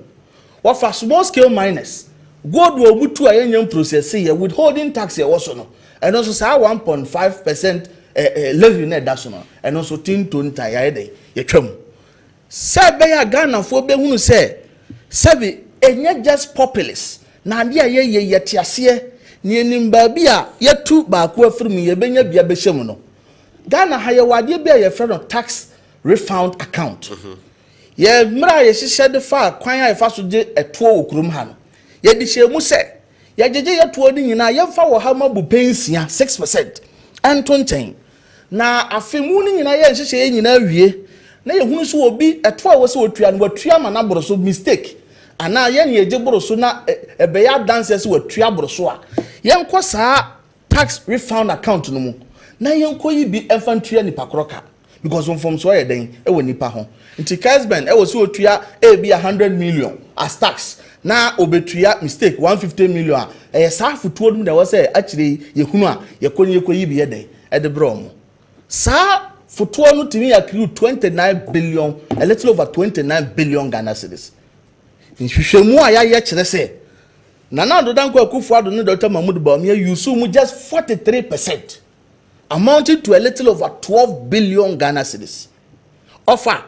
what for small scale miners gold wo butu a yenya process ye withholding tax ye wo so no and also say 1.5% levy na da so no and also tin to nta ya dey ye twam sebe ya Ghana fo be hunu se sebe enye just populace na bia ye yetiase ni enim ba bia yetu ba ko afirim ye benya bia be hyem no Ghana ha ye wade bia ye frɛ no tax refund account ye mra ye hyehyɛ de fa kwan a ye fa so je eto okurum ha no ye di hyɛ mu se ye jeje ye to odi nyina ye fa wo ha mabu pensia 6% anto nkyɛn na afemu ni nyina ye hyehyɛ ye nyina wie na ye hunu so obi eto a wo se otua no watua ma na boro so mistake ana ye ne ye boro so na ebe ya dance se watua boro so a ye nko saa tax refund account no mu na ye nko yi bi enfantua nipa kroka because from so ye den e wo nipa ho nti Kessben e wo se otua e bi 100 million as tax na obetua mistake 150 million e saa futuo dum da wo se akire ye hunu a ye koyi bi ye den e de bro mo saa futuo no timi accrue 29 billion a little over 29 billion Ghana cedis nhwehwemu a ya kire se nana dodanko akufo ado ne Dr. Mahmoud Bawumia use mu just 43% amounting to a little over 12 billion Ghana cedis offer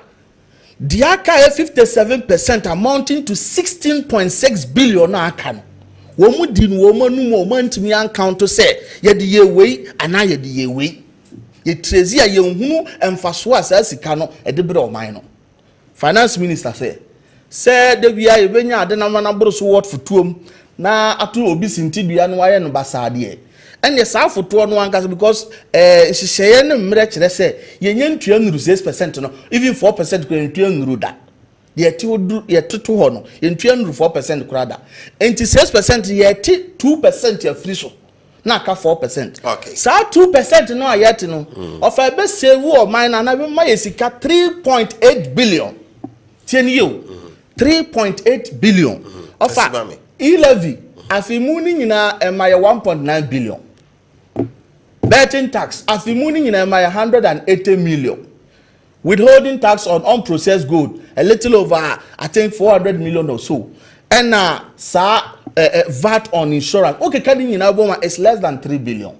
diaka 57% amounting to 16.6 billion na aka no wo mu di no wo manu mo mantimi an count to say ye de ye wei ana ye de ye wei ye trezi a ye hunu emfaso asa sika no e de bre o man no finance minister say de bia ye benya ade na mana bro so what futuom na ato obi sintidua no waye no basade and the south futuo no anka because hyehyeye ne mre kire say ye nyantua nuru 6% no even 4% ko ntua nuru da ye ti odu ye toto ho no ye ntua nuru 4% kurada enti 6% ye ti 2% ya free so na ka 4%. Okay. Sa 2% no ayeti no. Of a be save o mine na be ma yesika 3.8 billion. Tieni yo. 3.8 billion. Of a e-levy afimu ni nyina e ma 1.9 billion. Betting tax afimu ni nyina e ma 180 million. Withholding tax on unprocessed gold a little over I think 400 million or so. And VAT on insurance. Okay, kadi nyina boma is less than 3 billion.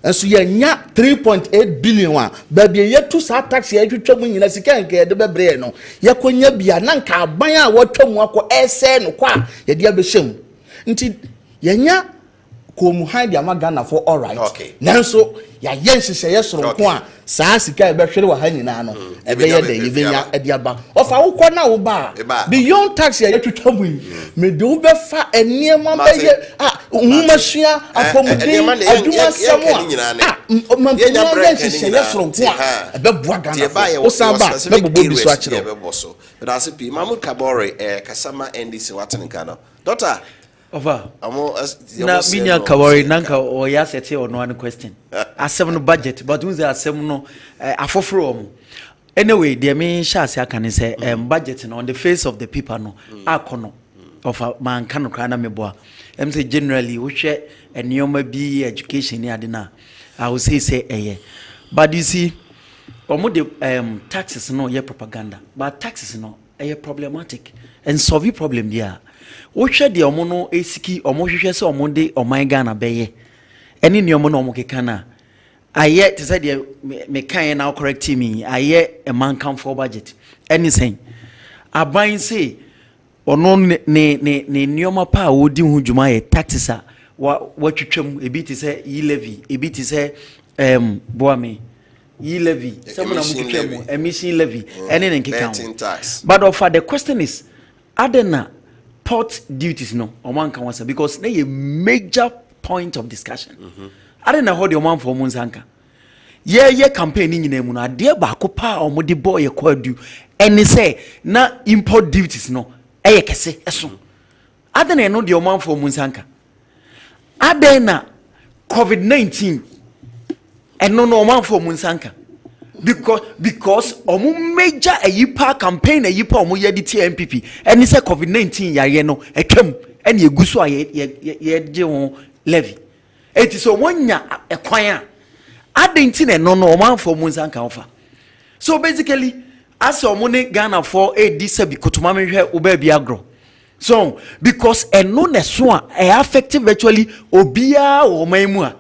And so ye nya 3.8 billion one. Baby ye tu sa tax ye twetwa mu nyina sika nke ye de bebre no. Ye konya bia na nka aban a wotwa mu akọ ese no kwa ye de abehwem. Nti ye nya ko mu han dia magana for all right. Okay. Nanso ya ye nhyehyɛ ye soro ko a saa sika e behwere wa ha nyina no. Ebe ye de ye benya e de aba. Ofa wo kɔ na wo ba. Beyond tax ye twetwa mu. Me de wo be fa eniema be ye humasua akomudi adwuma samu man ye nya brand ye soro ko a be boa Ghana. O saba be bobo bi so a kire. But as pe Mahmoud Kabore kasama NDC watenka no. Doctor Over. Na minya Kabore nanka o ya sete ono one question. Asem no budget but we say asem no afoforo omo. Anyway, the main shas ya can say budget on the face of the people no akono of man kan krana meboa. Say generally we share a nyoma bi education ni adena. I will say eh. But you see omo the taxes no ye propaganda. But taxes no problematic and solve problem there. We share the omo no esiki omo hwehwe se omo de oman Ghana beye. Eni nyomo no omo kekana. Aye to say the me can now correct me. Aye a man come for budget. Anything. Aban say ono ne nyoma pa wodi hu dwuma ye taxes a wa twetwam ebi ti say e levy ebi ti say boa me levy, emission levy, any betting tax. But offer the question is, Adena port duties no or one can answer because they a major point of discussion. Adena hold your man for Munsanka. Yeah, campaigning in Emuna, dear Bakopa or Modi boy a do, and they say na import duties no, kese eso. Adena no your man for Munsanka. Adena COVID-19 and no man for Munsanka. Because omu major a yipa campaign a yipa omu yedi TMPP and he said COVID-19 ya no a kem and ye gusu ye levy. It is a one ya a choir. Adintin and no man for Munsanka offer. So basically, as omune Ghana for a disabi kutumame ube agro. So because a no neswa a affected virtually obia or maimua.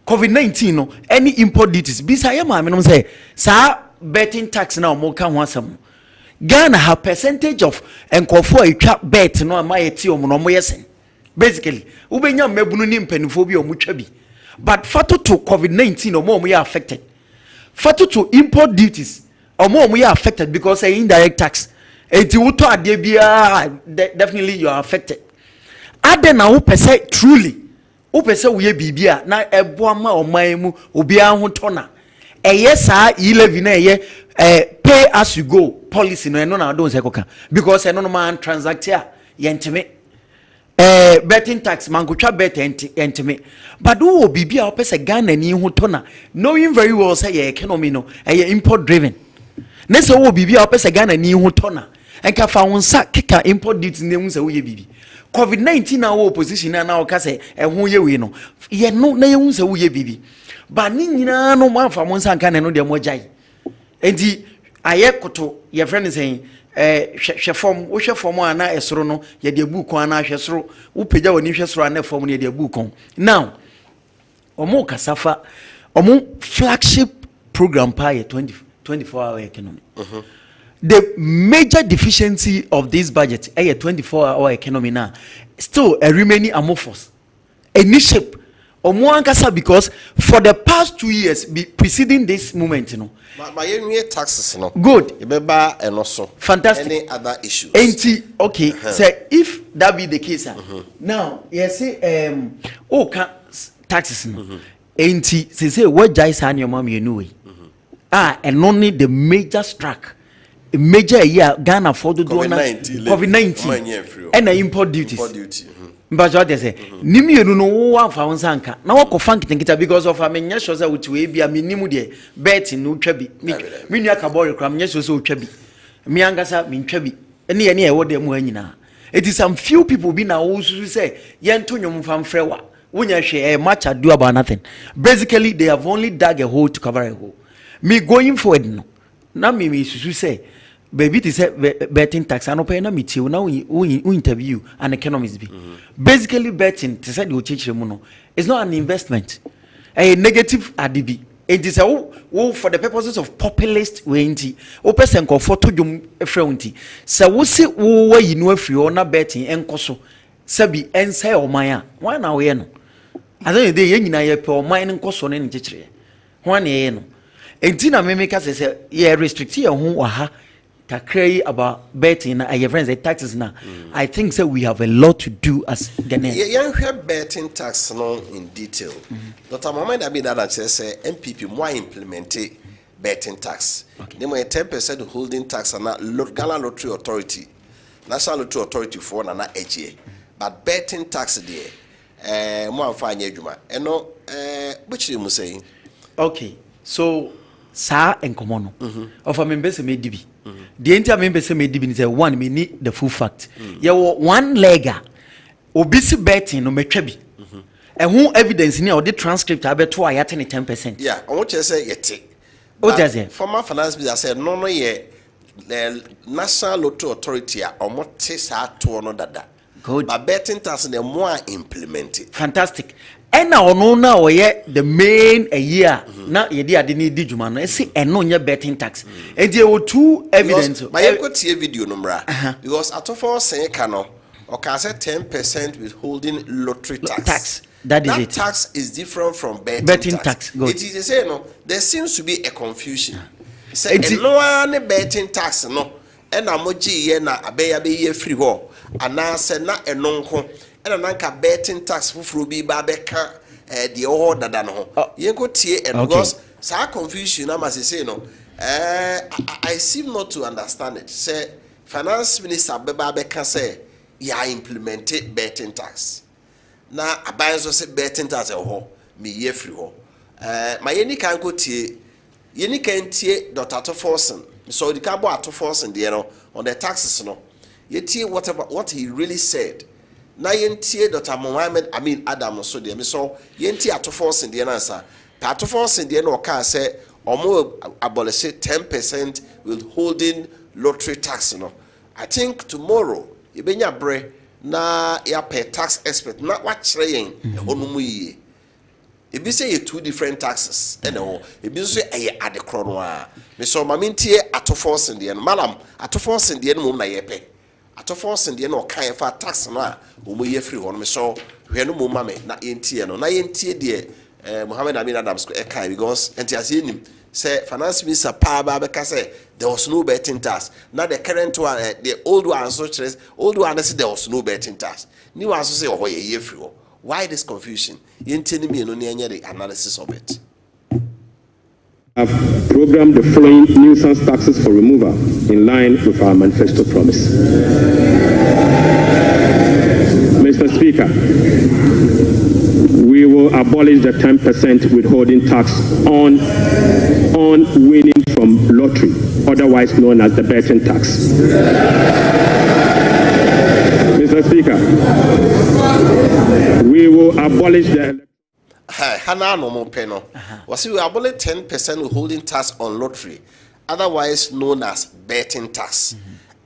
COVID-19 no any import duties bisaya ma me no say sa betting tax na mo ka ho asam Ghana have percentage of enkofo atwa bet no ma yeti omo no mo yesen basically ubenya mabunu ni mpanifo bi omo twa bi but fato to COVID-19 omo ye affected fato to import duties omo ye affected because indirect tax enti wuto ade bia definitely you are affected ade na wo pese truly upese uye bibia na eboa ma oman mu obia ho tona eye saa e-levy na eye pay as you go policy no eno na don se koka because eno no man transact ya yentime betting tax man go twa bet yentime but wo bibia upese Ghana ni ho tona knowing very well say your economy no eye import driven na se wo bibia upese Ghana ni ho tona enka fa wonsa keka import duties ne hu se wo ye bibi COVID-19 na wo opposition na wo ka se ehun ye we no ye no na ye hu se wo ye bibi ba ni nyina no ma fa mo nsanka ne no de mo jai enti aye koto ye friend say hwe form wo hwe form ana esoro no ye de bu kon ana hwe soro wo pagya woni hwe soro ana form no ye de bu kon now omo kasafa omo flagship program pa ye 24-hour economy the major deficiency of this budget a 24-hour economy now still a remaining amorphous any shape or more ankasa because for the past 2 years preceding this moment my taxes good and also fantastic any other issues okay say if that be the case now yes say taxes say what jais and your mom you know and only the major struck major year Ghana for the COVID-19 and the import duties. But what they say, Nimiu no one found Sanka. Now I funk it because of a menyashosa which will be a minimum bet in no trebi. Minya Kabori cram, yes, so trebi. Miangasa mean trebi. Any what they muenina. It is some few people be now also say, Yantunium from Frewa. When you share much ado about nothing. Basically, they have only dug a hole to cover a hole. Me going forward no. Now me say. Baby, it is betting tax. I no pay na meet you now. We interview an economist be. Basically, betting to say you change mono. It's not an investment. A negative ADB. It is for the purposes of populist wenti. O person ko photo jum efreunti. So we say we you know free or na betting enkoso. Sabi ense o maya. Why na we no? I don't dey yen na ye pe o maya enkoso na nchechire. Why na ye no? Enti na me make say ye restrict ye ho wa ha. About betting and your friends the taxes now. I think so we have a lot to do as Ghanaians. You hear betting tax no in detail. Dr. Mohamed Abi that say MPP more implemented betting tax. They more 10% holding tax and Ghana Lottery Authority, National Lottery Authority for na AGA. But betting tax there, more fine juma. And no, which you must say. Okay, so sa enkomono of a member se medibi. The entire member say medibi is one me need the full fact. You one lega obisi betting no metrebi. And who evidence ni or the transcript abeto ayate 10%. Yeah, I want to say yet. What does it? Former finance minister said no ye the National Lottery Authority or more test to no dada. Good. But betting tax the more implemented. Fantastic. And now no the main a year na ye dey adini di juma no say eno nya betting tax and there were two evidence my equity video number because at for say can no or can say 10% withholding lottery tax That is that it. tax is different from Betting tax. Good. It is the same. No, there seems to be a confusion. Say no one betting tax no. And amoji ye na abeya be ye free ho. Anase na enonko. And ananka betting tax fufuru bi ba beka the oho dada no ho. Ye go tie and because sa confusion am as say no. I seem not to understand it. Say finance minister beba beka say ya implemented betting tax. Na abayeso say betting tax ho me ye free ho. My yeni kan go tie yeni kan tie Dr. Forsen. So the cabo at Forsen there on the taxes no. Ye tie what he really said. Na yentie Dr. Mohammed Adam so there me so yentie at Forsen there answer. At Forsen there no can say omo abolish 10% withholding lottery tax no. I think tomorrow you benya bre na ya pay tax expert na what train honomu yi. If you say two different taxes, and if you say a at the chrono, Miss Mamintie at a force in the end, Madam, at a force in the end, Muna Yepe. At a force in the end, or kind of tax na, Umu free one, Miss So, we are no mummy, not in tea, no, not in tea, dear, Mohammed Adams, because, and has seen him say, finance minister Paba Becase, there was no betting tax. Now the current one, the old one, so old one, there was no betting tax. New one, say, oh, ye free. Why this confusion? You tell me no the analysis of it. I've programmed the following nuisance taxes for removal in line with our manifesto promise. Mr. Speaker, we will abolish the 10% withholding tax on winning from lottery, otherwise known as the betting tax. Mr. Speaker, we will abolish the... Hana no more penal. Was we abolish 10% withholding tax on lottery, otherwise known as betting tax.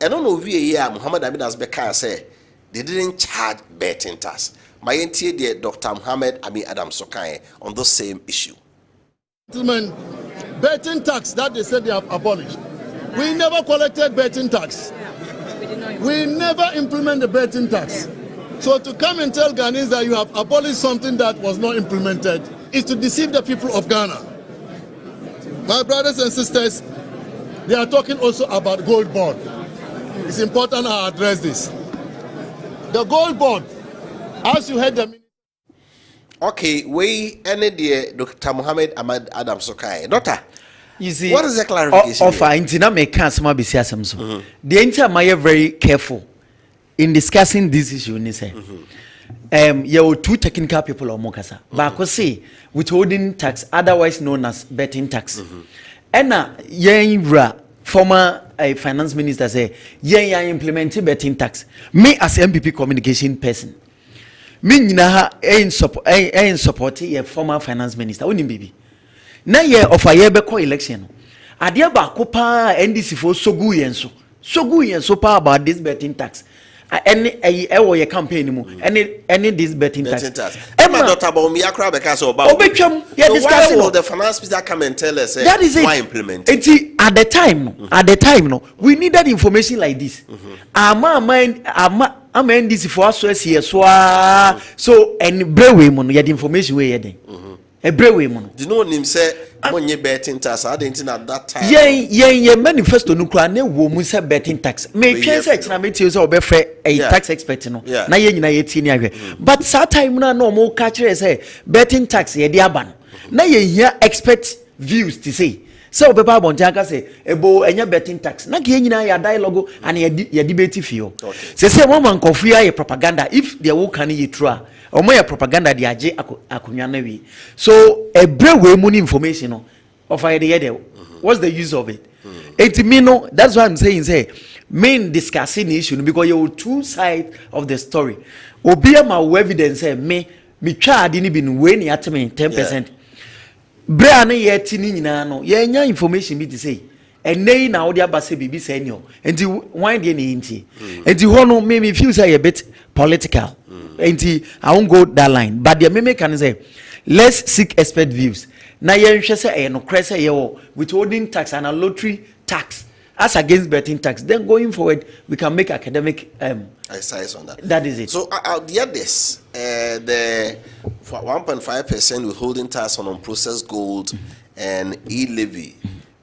And on over a year, Muhammad Amin Beka say they didn't charge betting tax. My NTA Dr. Muhammad Amin Adam Sokai on the same issue. Gentlemen, betting tax that they said they have abolished. We never collected betting tax. We never implement the betting tax. So to come and tell Ghanaians that you have abolished something that was not implemented is to deceive the people of Ghana. My brothers and sisters, they are talking also about gold board. It's important I address this. The gold board, as you heard the... Okay, we ended the Dr. Muhammad Ahmad Adam Sokai. Doctor, you see, what is the clarification? Of intina me can some be so. The entire am very careful in discussing this issue. You say, you are two technical people or mokasa. But say withholding tax, otherwise known as betting tax. And na former finance minister say, implementing betting tax. Me as MPP communication person, me nina in support a former finance minister. Unim bibi. Na year of a year before election. Adia ba kopa NDC for so good yen so pa about this betting tax. Any your campaign mu any this betting tax. Emma Dr. Bawumia because about Obetwam yeah discussing the finance minister come and tell us that is it. Why implement At the time we needed information like this. Ama NDC for us so and brewe mu no information we yeden. Ebrewe mu no. Do you know him say money betting tax I didn't at that time. Yeah manifesto no kra na wo mu say betting tax. Me twen say na me tell say obefre a tax expert no. Na ye nyina ye tie ni ahwe. But that time na no mo catch say betting tax ye dey aba no. Na ye hia expert views to say. So obepa bonjanka say ebo enya betting tax. Na ge nyina ya dialogue and ye debate fio. Say one man kofu ya propaganda if they wo kan ye true. Omo propaganda di aje akunwa na wi. So a brewe money information no of idea. What's the use of it? It me no, that's what I'm saying say main discussing issue because you two sides of the story. Obi ma evidence say me twa ade ni bi no we ni ateme 10%. Bre an ye ti ni nyina no ye nya information bi to say enei na odi abase bibi say ni o. Enti why dey ni nti. Enti ho no me feel say a bit political. Enti I won't go that line, but the meme can say let's seek expert views. Na ye nhwe say no krese ye withholding tax and a lottery tax as against betting tax. Then going forward we can make academic exercise on that. That is it. So I'll hear this. The For 1.5% withholding tax on unprocessed gold and e-levy.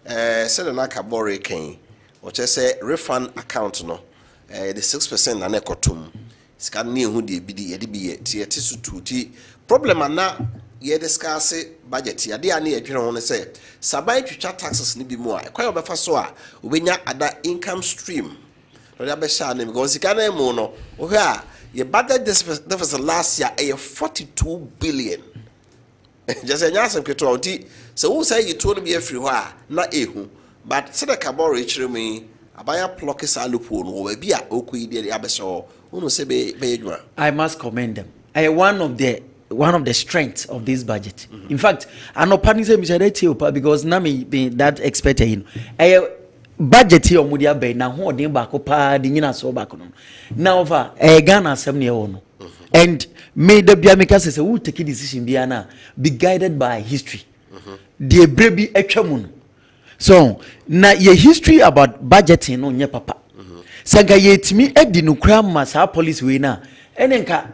Said an akabore king, which I say refund account no. The 6% na nekotum. Scan near who de bidi edibi tisu tuti. Problem na ye discuss budget. Ya dia ni edwene ho say sabai twitwa taxes ni bi mu a kwai obefa so a obenya ada income stream. No ya be sha na because sika mu no o hwe a your budget deficit last year a 42 billion. Just a nyasem keto onti so who say you told me free hɔ na ehu but say the kabor reach me abaya pluck is alupo no we bia okui de abeso unu say be adwuma. I must commend them. I one of the strengths of this budget. In fact, I know panic say Mr. because na me be that expert you know. Budget here omudia be na ho odin ba ko pa di nyina so ba ko no. Now over Ghana asem ne ho no. And may the biamika say who take decision bia na be guided by history. The baby etwamu. So na your history about budgeting no nye papa. Sanka yetimi edi no kra ma sa police we na enenka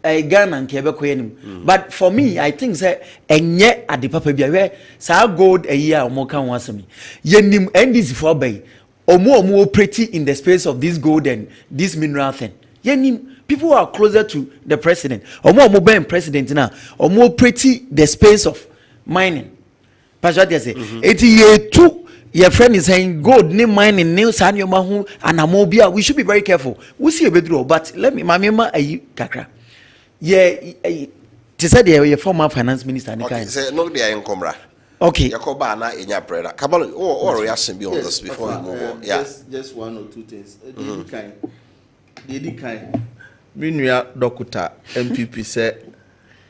Ghana nke be koyenim. But for me I think say enye ade papa bia we sa gold a year omo kan wasemi. Yenim NDC for bay omo operate in the space of this gold and this mineral thing. Yenim people who are closer to the president. Omo ben president na omo operate the space of mining. Pastor say it year 2 your friend is saying gold ni mining ni sanyoma hu anamobia. We should be very careful. We see a bedro but let me mamema ayi kakra. Yeah, to say the former finance minister. Okay, say no they are in Comra. Okay. Yakoba na in your brother. Kabalo or reaction beyond this before we move on. Yeah. Just one or two things. The kind. Minua Dokuta MPP say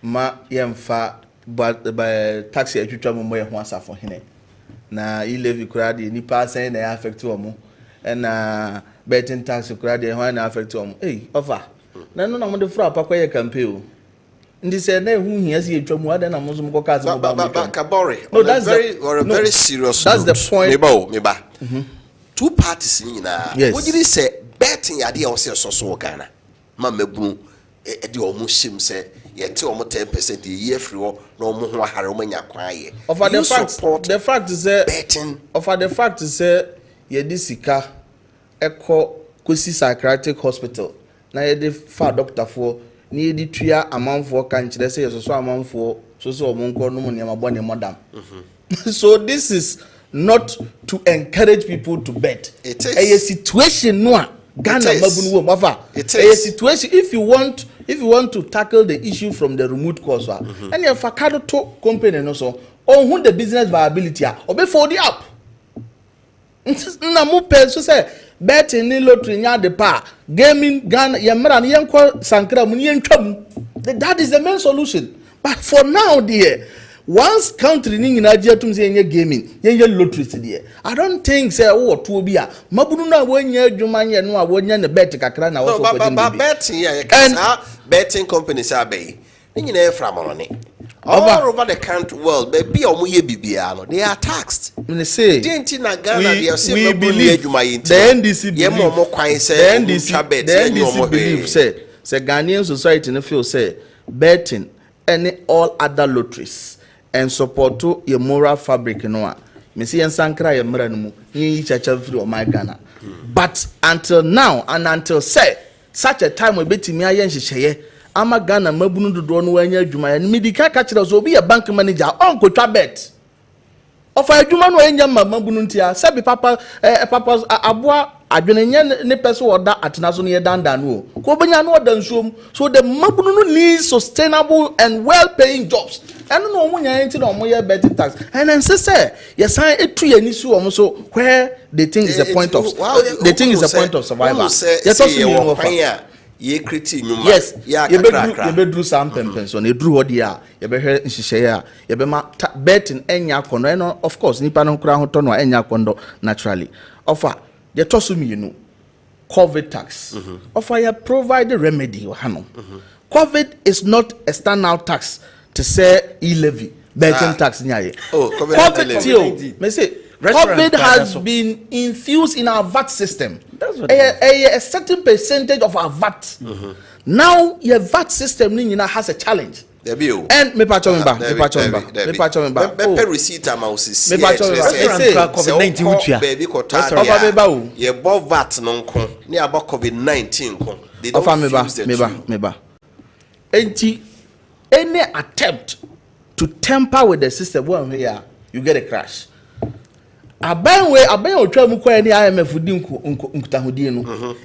ma yemfa but by taxi atwitwa mo ye ho asa for hene. Na e-levy kura de nipa say na affect omo. Na betting tax kura de ho na affect omo. Hey, offer. Na no na mo de fra pa kwa ye campaign o. Ndi say na hu hia si etwa mu ada na mo so mo ka say mo ba mo. Kabore. No, that's very serious. That's the point. Meba. Two parties nyina. What did he say? Betting idea o say so Ghana. Ma mebu e de omo shim say ye te omo 10% the year free no omo ho ahare omo nya kwan ye. Offer the fact is betting. Offer the fact is ye di sika ekọ Kwesi Psychiatric Hospital. Na ye de fa doctor for na ye di tua amanfo kan kire say so amanfo so omo nko no mo ne mabone modam. So this is not to encourage people to bet. It is a situation no Ghana mabunu wo mafa. It is a situation if you want to tackle the issue from the remote cause and your fakado to company no so on who the business viability obe for the up. Na mo pe so say betting ni lottery nya de pa gaming Ghana ye mra na yenko sankra mu ni yentwam. That is the main solution. But for now dear once country ni nyina je atum say yenye gaming yenye lottery there I don't think say wo to bi a mabunu na wonya adwuma nye no a wonya ne bet kakra na wo so ko but betting ya betting companies are bay ni nyina e fra mo ne all over the country world baby omo ye bibia no they are taxed. Me say denti na Ghana they say mabunu adwuma yenti the NDC ye mo kwan say the NDC believe say Ghanaian society no feel say betting any all other lotteries and support to your moral fabric no a me see ensankra ye mra no mu yin chacha free o my Ghana but until now and until say such a time we betimi aye nhyehyeye ama Ghana mabunu dodo no wanya adwuma ya medika ka kire so obi ye bank manager on kotwa bet ofa adwuma no enya mabunu ntia sabi papa aboa adwene nya ne person oda atena so no ye danda no ko benya no oda nsuom so the mabunu no need sustainable and well paying jobs and no omunya enti no omoye betting tax and then say yes I etu ye nisu omo so where the thing is a point of survival yes also ye kriti nyuma yes ye bedru some pempens on edru hodi a ye be hwe nhyehyeye a ye be ma betting enya kono and of course nipa no kra ho to no enya kondo naturally offer the tosumi you know COVID tax offer you provide the remedy hano COVID is not a standout tax to say e-levy betting tax nyaye COVID me say COVID has been infused in our VAT system. A certain percentage of our VAT. Now your VAT system has a challenge. And me patch on back. Be receipt amounts. Me patch on back. COVID-19 baby kota. Ye bo VAT non kon. Ni about COVID-19 kon. They don't fuse the two. Meba. Any attempt to tamper with the system, well, here you get a crash. Aban otwa mu kwa any IMF di nkutahudi no.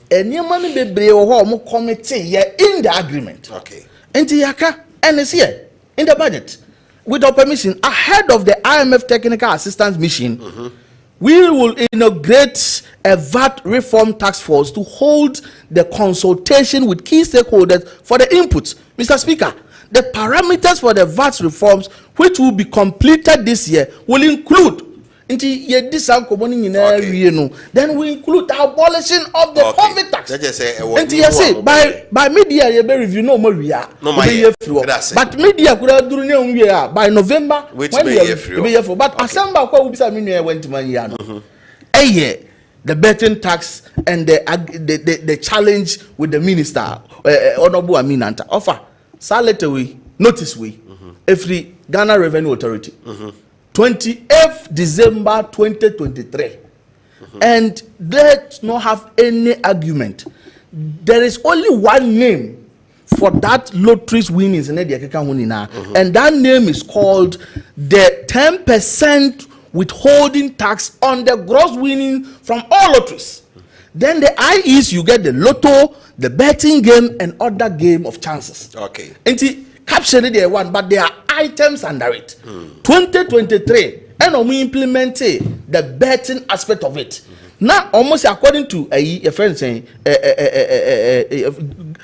Eniema ne bebre wo ho mo committee in the agreement. Okay. Enti yaka NS here in the budget with our permission ahead of the IMF technical assistance mission. We will inaugurate a VAT reform task force to hold the consultation with key stakeholders for the inputs. Mr. Speaker, the parameters for the VAT reforms, which will be completed this year, will include then we include the abolition of the COVID tax. By media you be review no more but media could have do by November which when be but Assembly will be went to the betting tax and the challenge with the minister Honorable Aminanta offer salary notice we every Ghana Revenue Authority 28th December 2023 and let's not have any argument. There is only one name for that lotteries winnings and that name is called the 10% withholding tax on the gross winning from all lotteries. Then the IEs you get the lotto, the betting game and other game of chances. Okay. Caption it there one, but there are items under it. 2023, and we implemented the betting aspect of it. Now, almost according to a friend saying,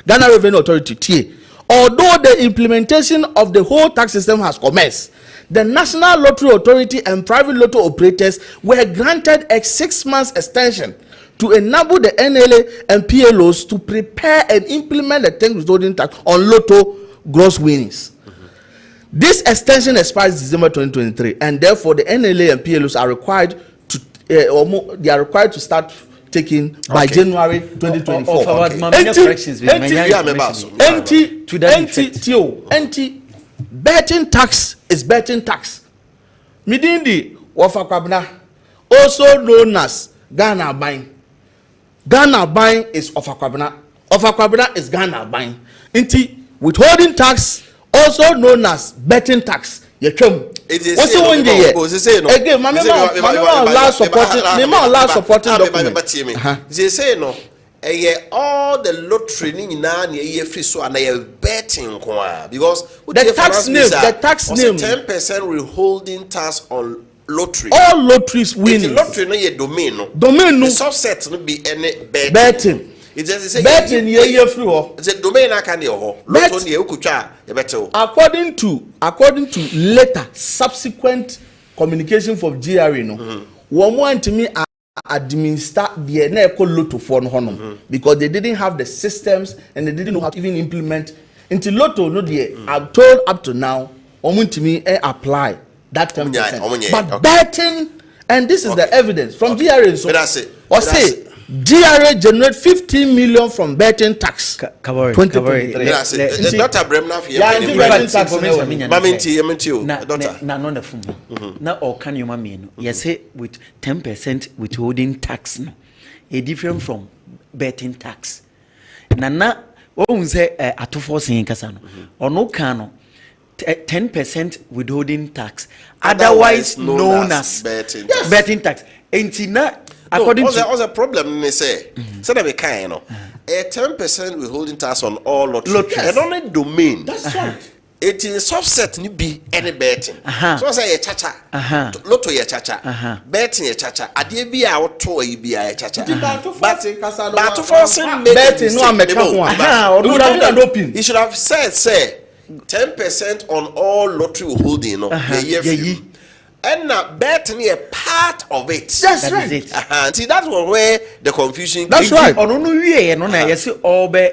Ghana Revenue Authority, TA, although the implementation of the whole tax system has commenced, the National Lottery Authority and private lotto operators were granted a 6 months extension to enable the NLA and PLOs to prepare and implement the tax withholding tax on lotto gross winnings. This extension expires December 2023, and therefore the NLA and PLOs are required to start taking by January 2024. Betting tax is betting tax. Midindi Wofa Kofi Appiah, also known as Ghana buying. Ghana buying is Wofa Kofi Appiah. Wofa Kofi Appiah is Ghana buying. Withholding tax, also known as betting tax. What's the one day? Again, my last supporting document. They say no. All the lottery in free so and betting because the tax name 10% withholding tax on lottery. All lotteries winning. Lottery no ye domain no. Domain no. The subset no be any betting. It just say betting ye free ho. The domain na kan ye ho. Lotto ne ukutwa ye beto. According to later subsequent communication from GRA no. One want to me administer the na lotto for no because they didn't have the systems and they didn't know how to even implement into lotto no there. I'm told up to now want to me apply that 10%. But betting, and this is the evidence from GRA. So or say GRA generate 15 million from betting tax. 2023. Dr. Bremna here. Now, or can you mean? Yes, with 10% withholding tax, no, a different from betting tax. Nana, what we say at 2 Casano or no cano. 10% withholding tax, otherwise known as betting tax. According to the problem, they say, so that we can, a 10% withholding tax on all lotteries and on a domain. That's right. It is subset ni be any betting. So I say a chacha, lotto ye chacha, betting ye chacha. Adi bi a auto ye bi a chacha. But to force betting no make one. He should have said, say 10% on all lottery holding, no, and now betting a part of it. That's right. See, that's where the confusion. That's right. On no yes, all be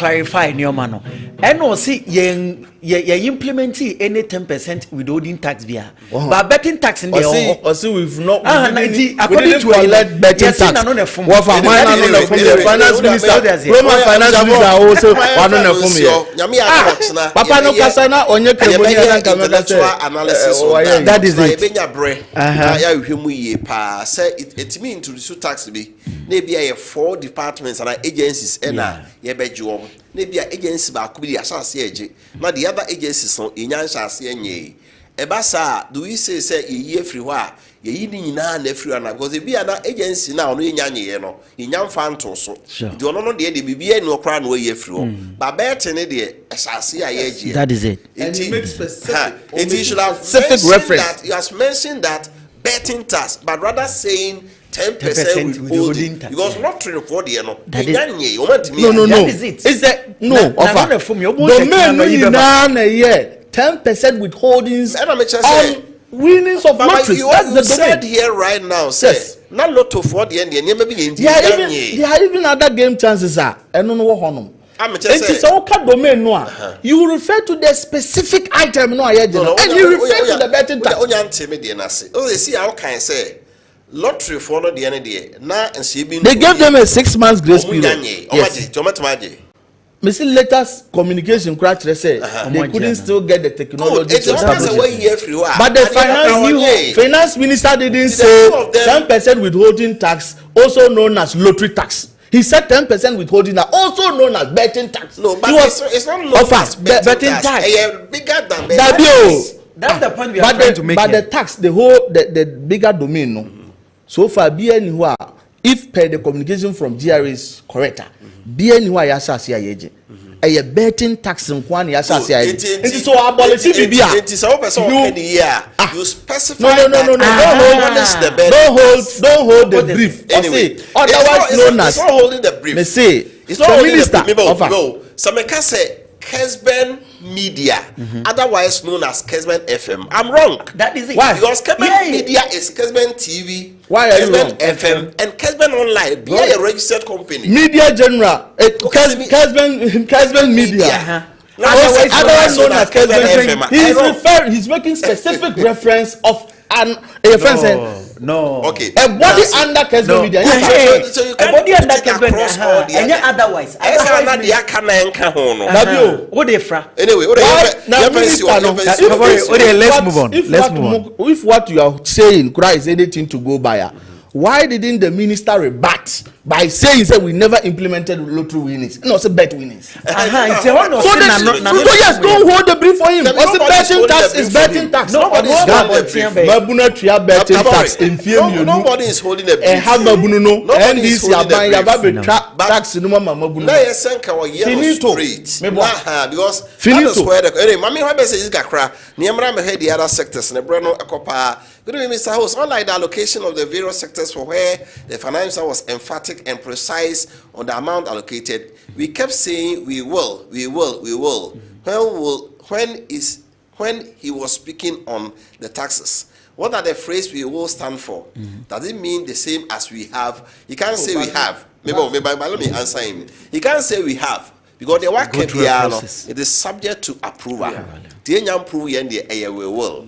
clarify nneɛma no ɛna ɔsi yɛn implement any 10% withholding tax bia but betting tax in the ɔsi we've not according to collect betting tax wɔfa hwan na no na fom the finance minister Roman finance minister also wano na fom yɛ papa no kasa na ɔnyɛ kremoni na nka mɛka sɛ that is it ebenya bre ya hwɛ mu yie pa sɛ etimi introduce tax bi na bia yɛ 4 departments and agencies ɛna yɛbɛgye wɔn na bia agency ba ko bi asase ɛgye na the other agencies no enyan hyase ɛnyɛ ɛba saa do we say yeyi afiri hɔ a yeyi ni nyina na afiri ana because bia na agency na ɔno yɛnyanyɛ no yɛnyam fanto so de ɔno no de bibia ni okra na ɔyɛ afiri hɔ ba bɛɛte ne de hyase a yɛgye that is it and it makes specific it should have specific reference that you has mentioned that betting tax but rather saying 10% withholding tax because lottery for the no that is it is that no offer domain na na year 10% withholdings on winnings of lotteries. That's the said here right now says not lotto for the end there are even other game chances are and no honum it is all domain no you refer to the specific item no and you refer to the betting tax see how can I say lottery for the end na they gave them a 6 months grace period. Yes. Missy latest communication crash say they couldn't still get the technology to establish it. But the finance minister didn't say 10% withholding tax, also known as lottery tax. He said 10% withholding tax, also known as betting tax. No, but it's not lottery betting tax. Bigger than betting tax. That's the point we are trying to make. But the tax, the bigger domain, no. So far, if per the communication from GRA is correct, BNY Yasasi Ayeje, a betting tax in Kwan Yasasi Ayeje. It is so abolish BBA. It is over so you specify. No. Don't hold the brief. Anyway, otherwise known as. It's not holding the brief. Me say it's not holding the brief. No, some can say Kessben Media, otherwise known as Kessben FM. I'm wrong. That is it. Why? Because Kessben Media is Kessben TV. Why are you wrong? FM and Kessben Online. Be a registered company. Media General. Kessben Media. Otherwise known as Kessben FM. He's making specific reference of an no. Okay. A body under Kessben Media. So you can't body under Kessben and otherwise. Anyway, let's move on. If what you are saying is anything to go by, why didn't the minister rebut by saying that we never implemented lottery winnings? No, it's a bet winnings. So yes, don't hold the brief for him. What's the betting tax is betting tax. Nobody is Nobody is holding the brief. And have Mabuno and this tax in because that is where the Mammy Rabbe says the other sectors and the Breno Akopa. Good evening, Mr. Host. Unlike the allocation of the various sectors for where the financier was emphatic and precise on the amount allocated, we kept saying we will. When he was speaking on the taxes, what are the phrase we will stand for? Does it mean the same as we have? He can't say we have. Maybe let me answer him. He can't say we have because the work it is subject to approval. The approve we will.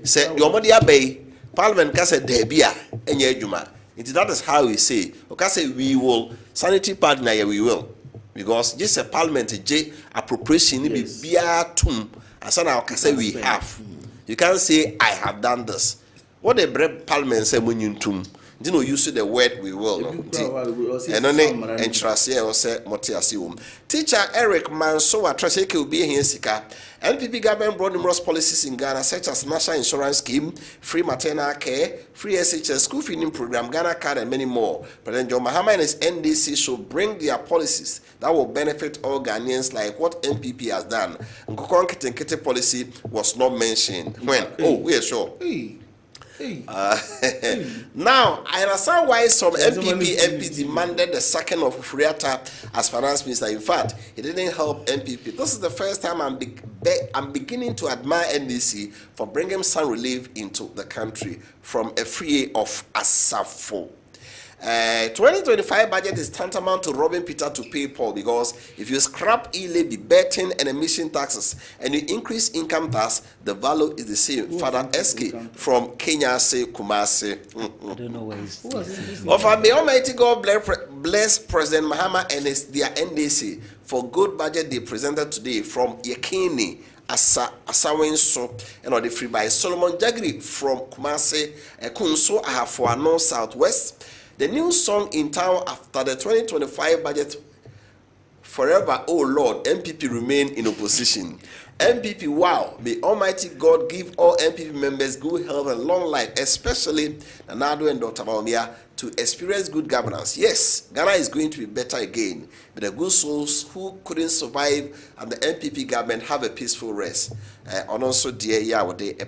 Say your money abay Parliament can say debia and yejuma. That is how we say. Okay, say we will sanitary partner we will. Because just a Parliament J appropriation be bia tum as now can say we have. You can't say I have done this. What the Parliament say when you tum. You know, use the word we will. And only entrust or say motiasium. Teacher Eric Mansoa Trasheke will be here. Sika. NPP government brought numerous policies in Ghana, such as National Insurance Scheme, free maternal care, free SHS school feeding program, Ghana card, and many more. President John Mahama and his NDC should bring their policies that will benefit all Ghanaians, like what NPP has done. Nkokon Kete policy was not mentioned. When? Oh, we are sure. Now, I understand why some MPs demanded the sacking of Furiata as finance minister. In fact, it didn't help MPP. This is the first time I'm beginning to admire NDC for bringing some relief into the country from a free of Asafo. 2025 budget is tantamount to robbing Peter to pay Paul, because if you scrap e-levy, betting and emission taxes and you increase income tax, the value is the same. Father SK from Kenya say Kumasi. I don't know where he's. May Almighty God bless President Mahama and their NDC for good budget they presented today from Yekini Asawenso and on the free by Solomon Jagri from Kumasi Kunso Ahafuano Southwest. The new song in town after the 2025 budget, Forever, oh Lord, MPP remain in opposition. MPP, wow, may Almighty God give all MPP members good health and long life, especially Nanado and Dr. Maumia, to experience good governance. Yes, Ghana is going to be better again, but the good souls who couldn't survive and the MPP government have a peaceful rest. And also, dear Yawade,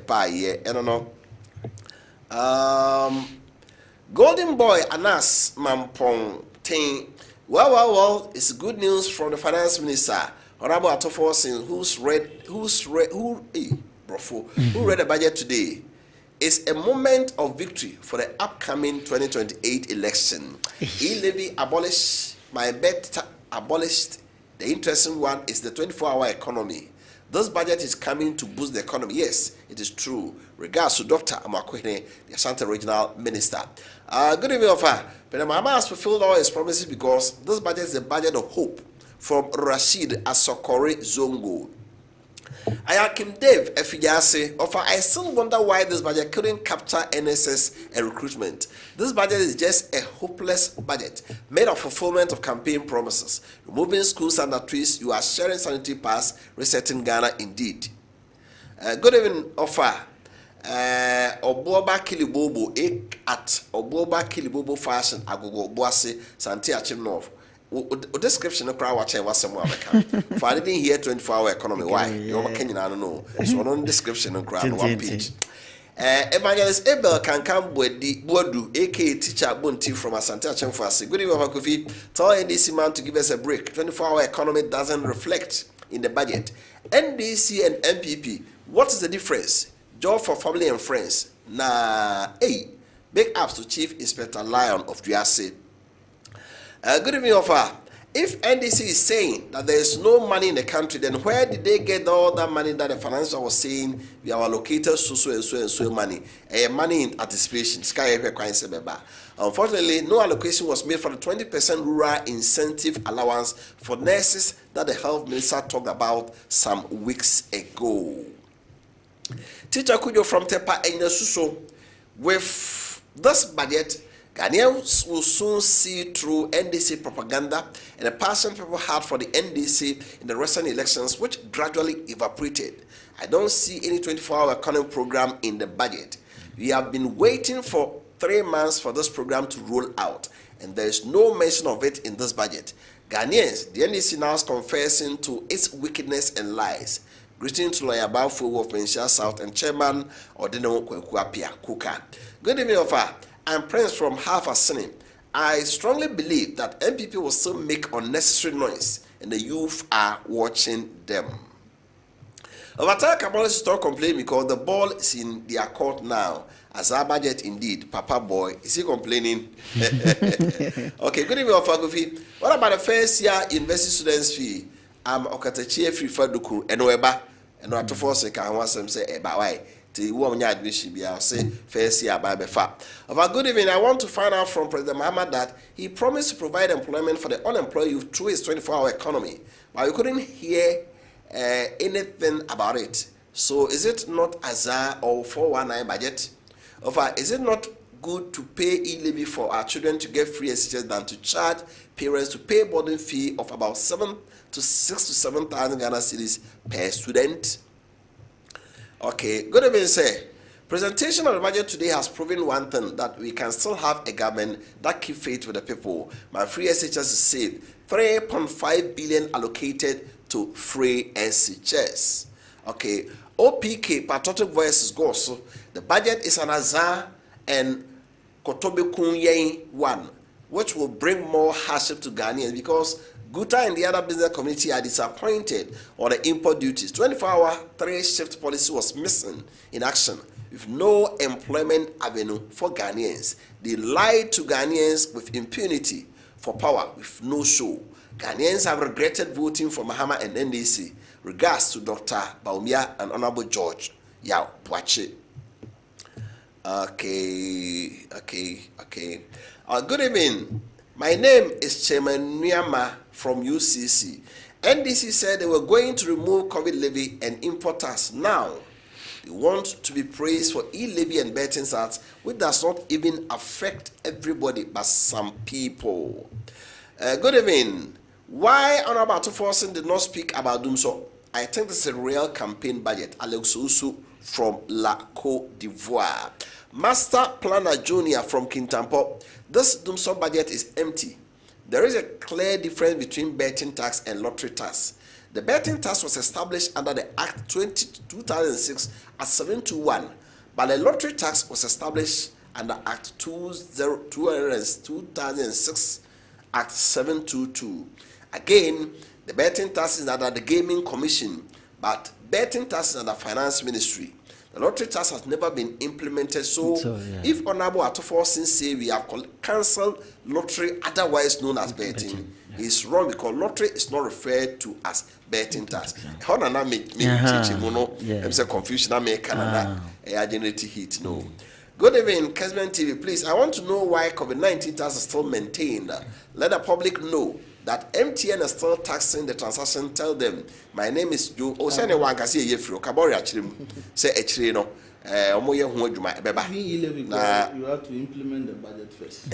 Golden Boy Anas Mampong Ting. Well, it's good news from the finance minister, Honorable Atofosin, who read the budget today. It's a moment of victory for the upcoming 2028 election. E-levy abolished, my bet abolished. The interesting one is the 24-hour economy. This budget is coming to boost the economy. Yes, it is true. Regards to Dr. Amakwene, the Ashanti Regional Minister. Good evening, Ofa. But Mama has fulfilled all his promises because this budget is a budget of hope. From Rashid Asokore Zongo. Ayakim Dave Efijase, Ofa, I still wonder why this budget couldn't capture NSS and recruitment. This budget is just a hopeless budget, made of fulfillment of campaign promises. Removing schools under trees, you are sharing sanitary pass, resetting Ghana indeed. Good evening, Ofa. Oboba Kilibobo, at Oboba Kilibobo Fashion, Agogo Boase, Santi Achimnov. Description of crowd watching was somewhere. If I didn't hear 24-hour economy, why? You're Kenyan, I don't know. So on description of crowd one page. Evangelist Abel can come with the Bodu, aka teacher Bunti from Asante Achimfasi. Good evening, Wofa Kofi. Tell NDC man to give us a break. 24-hour economy doesn't reflect in the budget. NDC and MPP, what is the difference? Job for family and friends. Hey, big ups to Chief Inspector Lion of Duase. Good evening, Ofa. If NDC is saying that there is no money in the country, then where did they get all that money that the financial was saying we have allocated so money? Money in anticipation. Unfortunately, no allocation was made for the 20% rural incentive allowance for nurses that the health minister talked about some weeks ago. Teacher Kujo from Tepa Enyasuso, with this budget, Ghanaians will soon see through NDC propaganda and the passion people had for the NDC in the recent elections, which gradually evaporated. I don't see any 24-hour economy program in the budget. We have been waiting for 3 months for this program to roll out, and there is no mention of it in this budget. Ghanaians, the NDC now is confessing to its wickedness and lies. Greetings to Lawyer Balfour of Pensia South and Chairman Wofa Kofi Appiah Kuka. Good evening, Ofa. I'm Prince from Half a Sinning. I strongly believe that MPP will still make unnecessary noise and the youth are watching them. Overtime Kabbalah is still complaining because the ball is in their court now. As our budget indeed, Papa boy, is he complaining? Okay, good evening, Wofa Kofi. What about the first year university students fee? I'm Okatachi free for Duku and Weba and not to force a can want some say about why. The woman admission be our say first year by Befa. Of a good evening, I want to find out from President Mahama that he promised to provide employment for the unemployed youth through his 24-hour economy, but we couldn't hear anything about it. So is it not Azar or 419 budget? Is it not good to pay e-levy for our children to get free SHS than to charge parents to pay boarding fee of about 6,000 to 7,000 Ghana cedis per student? Okay, good evening, sir. Presentation of the budget today has proven one thing, that we can still have a government that keep faith with the people. My free SHS is saved. 3.5 billion allocated to free SHS. Okay, OPK, Patriotic Voices goes. The budget is an Azar and Kotobe Kunye one, which will bring more hardship to Ghanaians because Guta and the other business community are disappointed on the import duties. 24-hour 3-shift policy was missing in action. with no employment avenue for Ghanaians. They lied to Ghanaians with impunity for power with no show. Ghanaians have regretted voting for Mahama and NDC. Regards to Dr. Baumia and Honorable George Yao Boache. Okay. Good evening. My name is Chairman Nyama from UCC. NDC said they were going to remove COVID levy and import tax. Now, they want to be praised for e-levy and betting tax, which does not even affect everybody but some people. Good evening. Why Honorable Atuforsen did not speak about Dumso? I think this is a real campaign budget. Alex Usu from La Côte d'Ivoire. Master Planner Junior from Kintampo. This Dumso budget is empty. There is a clear difference between betting tax and lottery tax. The betting tax was established under the Act 2006 as 721, but the lottery tax was established under Act 2006 Act 722. Again, the betting tax is under the Gaming Commission, but betting tax is under Finance Ministry. The lottery tax has never been implemented, so if Honorable Atuforsen say we have cancelled lottery, otherwise known as betting, he's wrong because lottery is not referred to as betting tax. How na make confusion? I make Canada generate heat. No. Good evening, Kessben TV. Please, I want to know why COVID-19 tax is still maintained. Let the public know that MTN is still taxing the transaction. Tell them, my name is Joe. Oh, say anyone can see a year Kabori actually say actually no. You have to implement the budget first.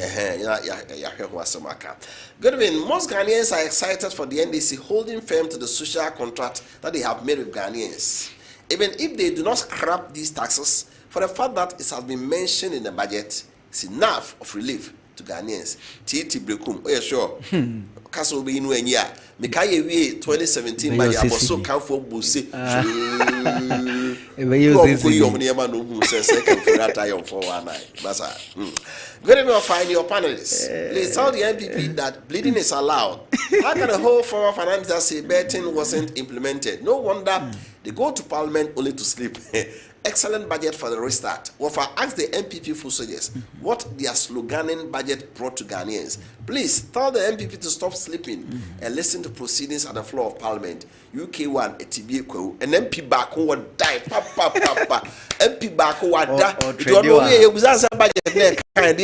Good evening. Most Ghanaians are excited for the NDC holding firm to the social contract that they have made with Ghanaians. Even if they do not scrap these taxes, for the fact that it has been mentioned in the budget, it's enough of relief to Ghanaians. T.T. Brekum, oh yeah, sure. Castle be in when ya. Mikaye we 2017 by ya so can for Busi. Good evening, find your panelists. Please tell the MPP that bleeding is allowed. How can the whole former financier say betting wasn't implemented? No wonder they go to Parliament only to sleep. Excellent budget for the restart. Wofa asked the MPP full soldiers what their sloganing budget brought to Ghanaians. Please tell the MPP to stop sleeping and listen to proceedings at the floor of Parliament. UK1 etibie kwewu and MP back would die. Papa. MP back would die. You was answer budget there kind of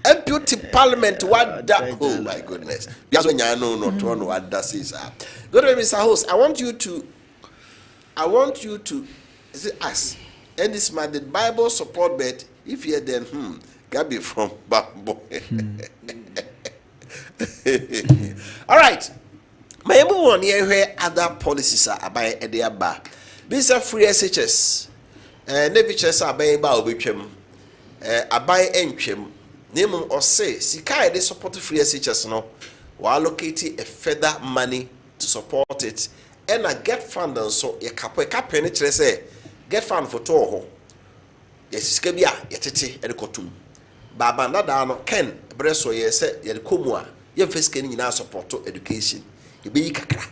MP to Parliament what that. Oh my goodness. Because when you know not to know what that is. Good evening, Mr. Host. I want you to is it us? And this man the Bible support bet if you then Gabi from Bambo. All right. My one here where other policies are by Edia Bar. These are free SHS. Never chess are by Baobichem. Abai Enchem. Name or say Sikai they support free SHS no. While allocating a further money to support it. And I get fund and so a penny say get fund for Toho. Yes, Skabia, Yetiti, and Cotum. Baba Nadano, Ken, Bresso, yes, Yelcomua, your face can in our support to education. You be Kakra,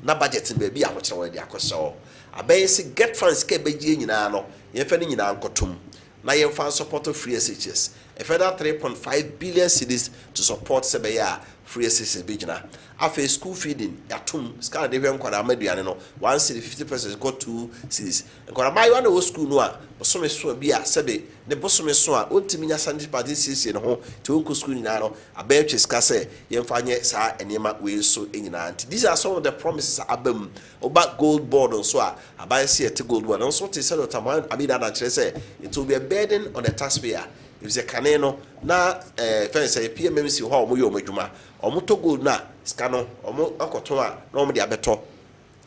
no budget and baby, I watch away the Acoso. A basic get funds Skabi in Ano, Yefening in Ancotum. Now you found support of free SHS. A further 3.5 billion cedis to support Sebeya. Free SSS Bijana. After school feeding, Yatum, Scar Devian Quadamediano, 1 city 50% got 2 cities. And Quadamai one old school noir, but some is so be a Sebe, the bosom is so ultimate Sunday party in home to Uncle School in Ano, a bench is Casse, Yemfanye, Sa, and Yema will so in aunt. These are some of the promises album about gold board on Swa, a buy see a gold one. Also, to sell Taman, Abida say it will be a burden on the taxpayer. If the caneno na fence PMMC ho mo yo madwuma omoto gold na scano omo akoto a na omo de abeto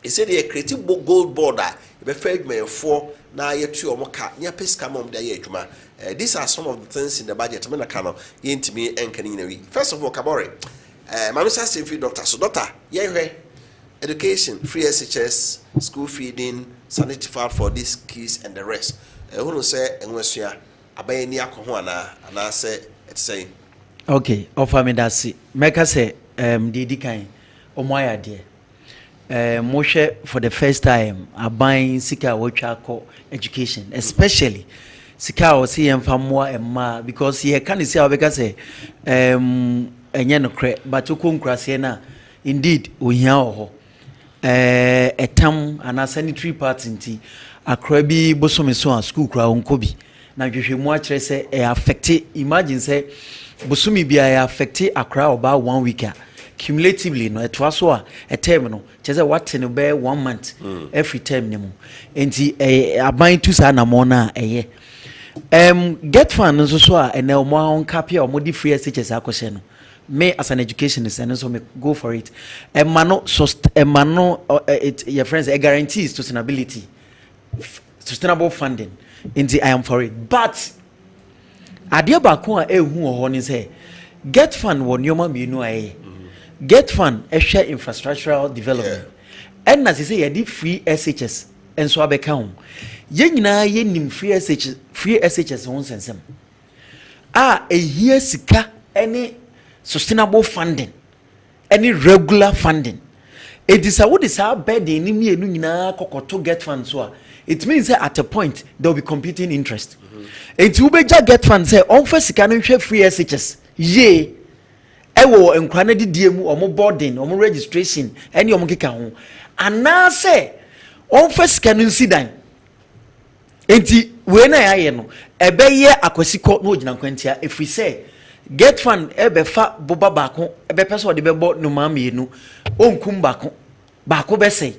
e say the creative gold border e be fed me for na yetu omo ka nya pesca mom de adwuma. These are some of the things in the budget me na ka no yentimi enkani na wi. First of all, Kabore mamisa say free doctor so doctor ye hwe education, free SHS, school feeding, sanitary fund for these kids and the rest. Who no say enwesua abaye ni akoho ana say it say okay offer me that see make say didi kan omo aya de Moshe for the first time are buying sika wachako education, especially sika or see more and ma because he can see how because enyano kre but to kunkrasiena indeed we ho a tam and a sanitary part inti a krabi bosomi so school kra onkobi na hwehwe mu akere say affect imagine say bosomi bia affect akra about 1 week cumulatively no it was so a term no chese what no be 1 month every term ni mu enti aban tu sa na mo na get fund so and now mo on capia or mo di free SHS akose no me as an educationist and so me go for it it your friends a guarantees to sustainable funding enti I am for it but adia ba ko a ehu ho ni say get fund won yoma me no get fund a share infrastructural development and na say ye di free SHS and so abeka ho ye nyina ye nim free SHS won sensem ehia sika any sustainable funding any regular funding it is a what is our bed in me enu nyina kokoto get fund so it means that at a point there will be competing interest and you beja get fund say on first sika no hwe free SHS ye ewo enkwa na didie mu omo boarding omo registration any omo keka ho ana say on first sika no nsidan enti we na ya ye no ebeye akwasiko no ogina kwantia if we say get fund ebefa boba baako ebepeso de bebo no maamienu onkum baako be say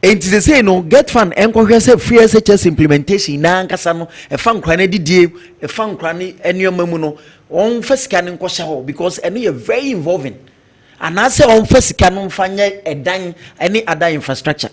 enti they say no get fund enkohwe say free SHS implementation na ankasa no efa nkra na didie efa nkra ne enuoma mu no on fasika ne nkosha ho because eno ye very involving and I say on fasika no mfanye edan any other infrastructure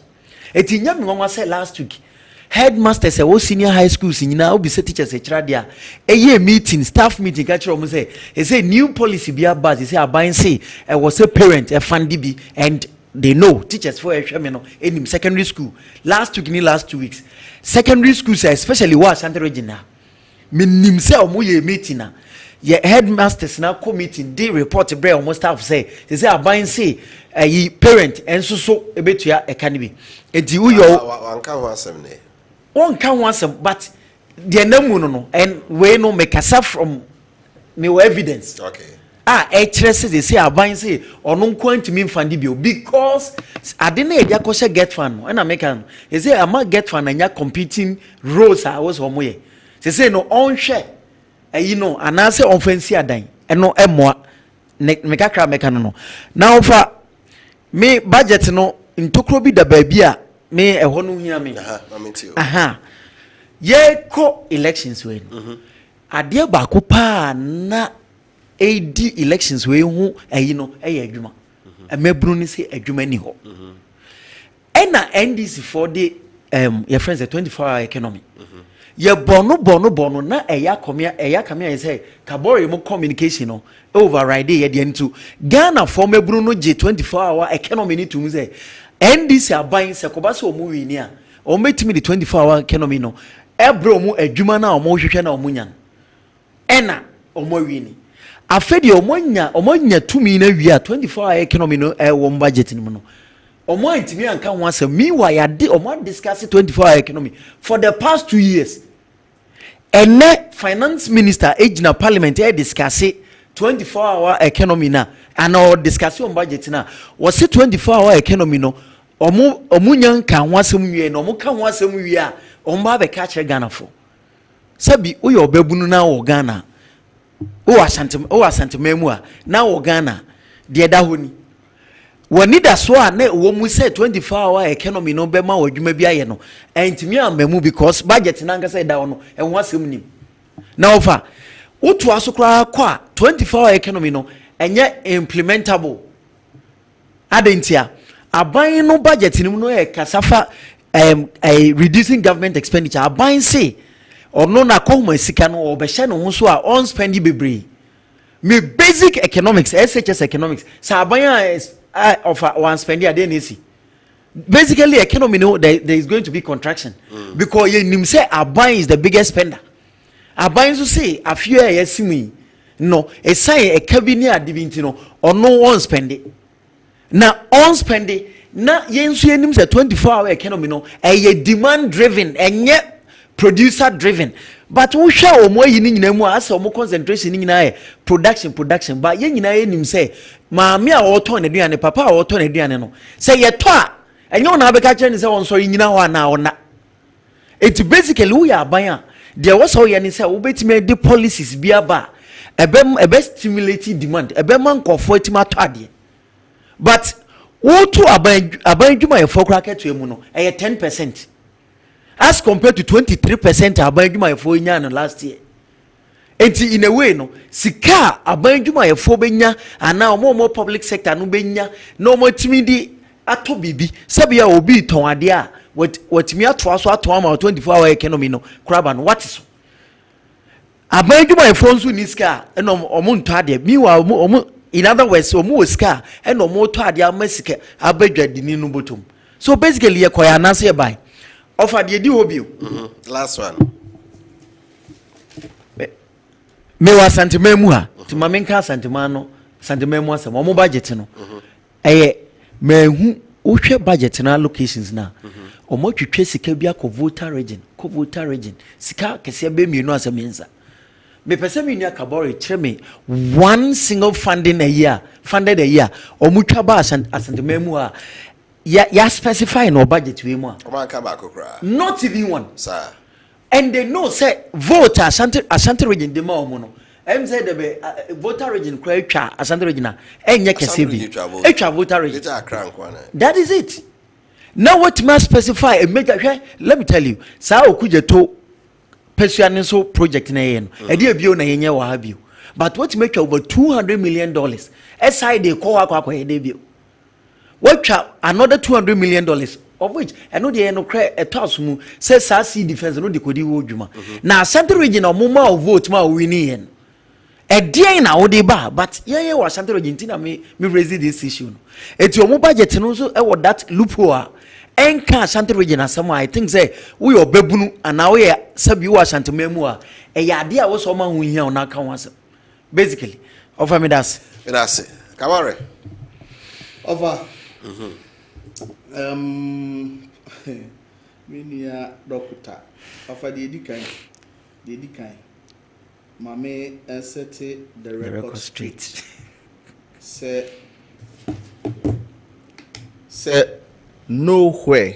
eti nyame nwa say last week headmasters e senior high schools nyina obi say teachers e kira dia eye meeting staff meeting ka kira omo say new policy be about say aban say e was a parent e fund bi and they know teachers for ehweme no enim secondary school last 2 weeks secondary schools especially was Ashanti region na menim say omo ye meeting na ye headmasters na committee they report bre omo staff say aban say parent enso so ebetua e kan bi enti wo yo anka ho asem ne one can once but the namu no and we no make us from me evidence okay HRS they say aban say ono nko me fund bi because ade na eja ko she get fund and American they say am get fund anya competing roles I was homo ye say no on share you know and I say on fancy adan eno emoa me kakra meka no now for me budget no ntokro bi da baby a me ehɔ no hia me ye ko elections we ade ba ko pa na edi elections we hu ayi no eye adwuma emabru ni se adwuma ni ho ena NDC for the your friends the 24-hour economy ye bono na eya kamia say kabore mo communication no override ye de ntu Ghana for mabru no je 24-hour economy ni to say NDC aban se ko ba so omu wi ni a o metimi the 24-hour economy no ebro mu adwuma na o mo hwehwe na o munyan ena o mo wi ni afedi o monya tumi na wi a 24-hour economy no e wo budget ni mu no o mo antimi anka ho asem meanwhile ya de o mo discuss 24-hour economy for the past 2 years and finance minister ejina parliament e discuss 24-hour economy na and our discussion budget na was 24-hour economy no omunya nka ho asem wie no omuka ho asem wie a omba be ka kire Ghana for sabi uyo obabunu na wo Ghana o asante memu a na wo Ghana de da honi woni da so a na wo mu say 24-hour economy no be ma wadwuma bi aye no entimi amamu because budget na nka say da no e ho asem nim na ofa utu asukra kwa 24-hour economy no enye implementable adentia aban no budget ni no e kasafa reducing government expenditure aban say ono na kohoma sika no obehye no ho so a on spend bebre me basic economics SHS economics sa aban of one spend a day nisi basically economy no there is going to be contraction because you nim say aban is the biggest spender aban so say afio e yasimi no e say e kabini adibinti no ono on spend na on spend na yensu enim say 24-hour economy no eye demand driven enye producer driven but wo hwa omo yi ni nyina mu asa omo concentration ni nyina production but ye nyina enim say maami a woto ne duane papa a woto ne duane no say ye to a enye ona abeka kire ni say won so nyina ho ana ona it basically we are aban there was how ye ni say wo betime de policies bia ba ebe stimulate demand ebe man kofo etima to ade but wo to aban dwuma ye fokra keto emu no 10% as compared to 23% aban dwuma ye fo nya no last year. Enti in a way no sika aban dwuma ye fo benya ana omo public sector no benya no mo timidi ato bibi sabia obi ton ade a watimi ato aso ato ama 24-hour economy no kraba no what is aban dwuma ye fo nso ni sika eno omo nto ade miwa omo in other words omo sika eno omo to ade amasika abadwadini no botom so basically ye koya na se buy offer the di hobby last one me wa santimemu ha ti mamenka santima no santimemu asem omo budget no mehu wohwe budget na allocations na omo twetwe sika bia ko voter region sika kese be mienu asem yensa me pese me nia kabore cheme one single funded a year omo twa ba santimemu ha ya specify no budget we mu not even one sir. And they know say vote Ashanti region de ma omo no em say the voter region kwa twa Ashanti region enye kese bi etwa voter region that is it. Now what must specify a major let me tell you sa okuje to Persuasion so project na yen e dey bio na yenye wa ha bio but what make over $200 million SI dey call akwa e dey bio what another $200 million of which I know the no cry a toss mu says see defense no de kodi wo dwuma na Central region o mo ma vote ma wini yen e dey na wo dey ba but ye wa Central region tina me raise this issue no eti o mo budget no so e wo that loophole enka Central region asem I think say we obebunu ana we sabi wo Ashantememu a e ya ade a wo so ma hu hia ona ka wasem basically offer me that's Kamare over Minia Dokuta offer the edikan Mame set the record straight say nowhere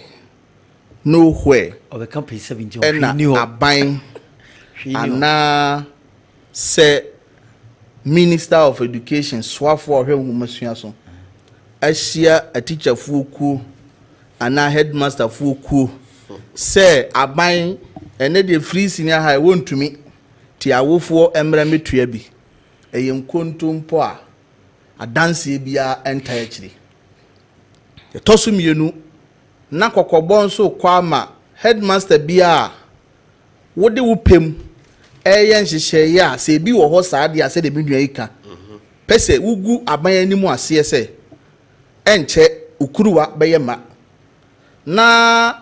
of the company 17 and a buying and say Minister of Education swafo hwe humasua Asia a teacher fuku and a headmaster fuku say aban ene de free senior high won to me ti awofo emra metua bi eyem kontompo a dance bia enta akiri ye tosu mienu na kokobon so kwa ma headmaster bia wode wupem eye nhihye ya se bi wo ho saade ase de bidua ika pese wugu aban animu ase se enche ukuruwa beyema na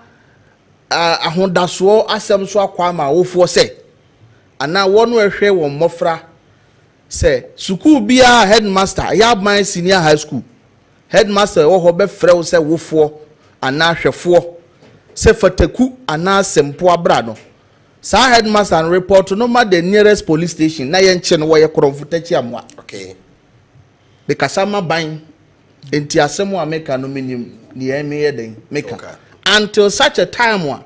ahodaso asem so akwa ma wofo se ana wonu ehwe won mofra se school bia headmaster ya ban senior high school headmaster wo ho be frɛ se wofo ana hwefo se fataku ana sempo abra no sa headmaster and report no ma the nearest police station na yenche no wo ye koromfutachi amwa okay the kasama ban enti asemu ameka no minim ni eme den meka until such a time wa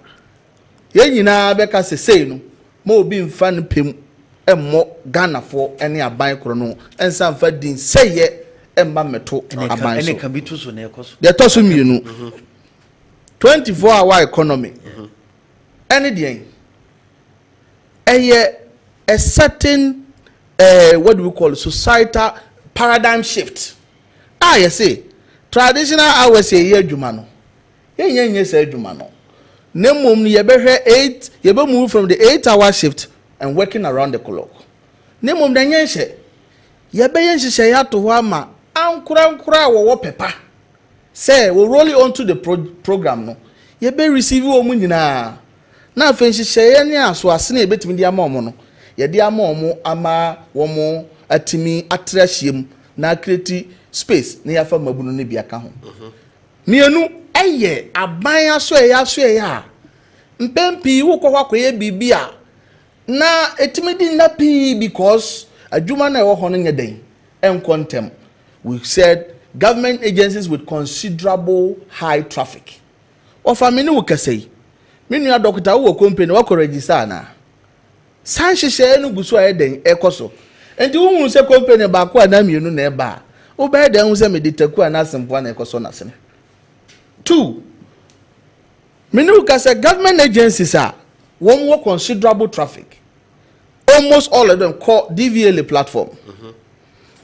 ye nyina beka sesei no ma obi mfa no pem emmo Ghana for any aban kro no ensa mfa din seye emba meto aban so ene kan bitu so na ekoso de to so mienu 24-hour economy any day a certain what do we call societal paradigm shift. You say traditional hours a year jumano. Ye say jumano. Nemum ye be 8, ye be move from the 8-hour shift and working around the clock. Nemum den yenhye. Ye be yenhye ya to ho ama ankura wo pepa. Say we roll it onto the program no. Ye be receive wo mu nyina. Na afa nhye ne aso ase na ebetimi di ama omo no. Ye di ama omo ama wo mo atimi atrahiem na create space na yafa mabunu ne bia ka ho mienu eye aban aso ya mpempi wo ko kwakoye bibia na etimedi na pi because adwuma na ewo hono nyeden enkontem. We said government agencies with considerable high traffic. Ofa mini wo kasei minu ya doctor wo company wo ko register na san hyehyɛ no guso ayeden ekoso enti wo hu se company ba ko na mienu na eba wo ba den hu se meditaku na asempo na ekoso na sene. 2 minu kase government agencies are one more considerable traffic. Almost all of them call DVLA platform.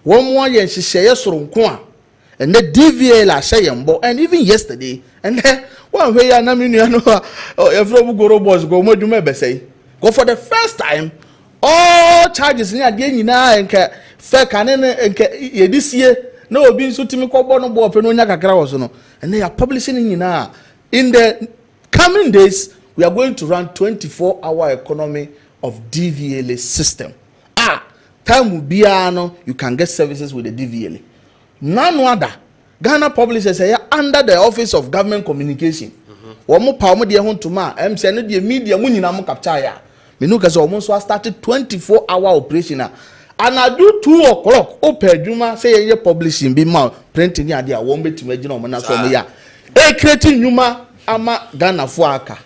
One more year she share soronko and the DVLA shayembo and even yesterday and then one way na minu no every go robots go moduma be say go for the first time all charges ni ade nyina enka fe kanene enka yedisie na obi nso timi kɔbɔ no bɔ pe no nya kakra wo so no and they are publishing nyina in the coming days. We are going to run 24-hour economy of DVLA system. Time will be you can get services with the DVLA. None other. Ghana publishers say under the Office of Government Communication. Omo pa omo de ho ntoma MC no de media mu nyina mo capture ya. Me no kase omo so started 24-hour operation and I do 2 o'clock open adwuma say ye publishing be ma printing ya de a won betime gina omo na so omo ya. E creating nyuma ama Ghana fo aka.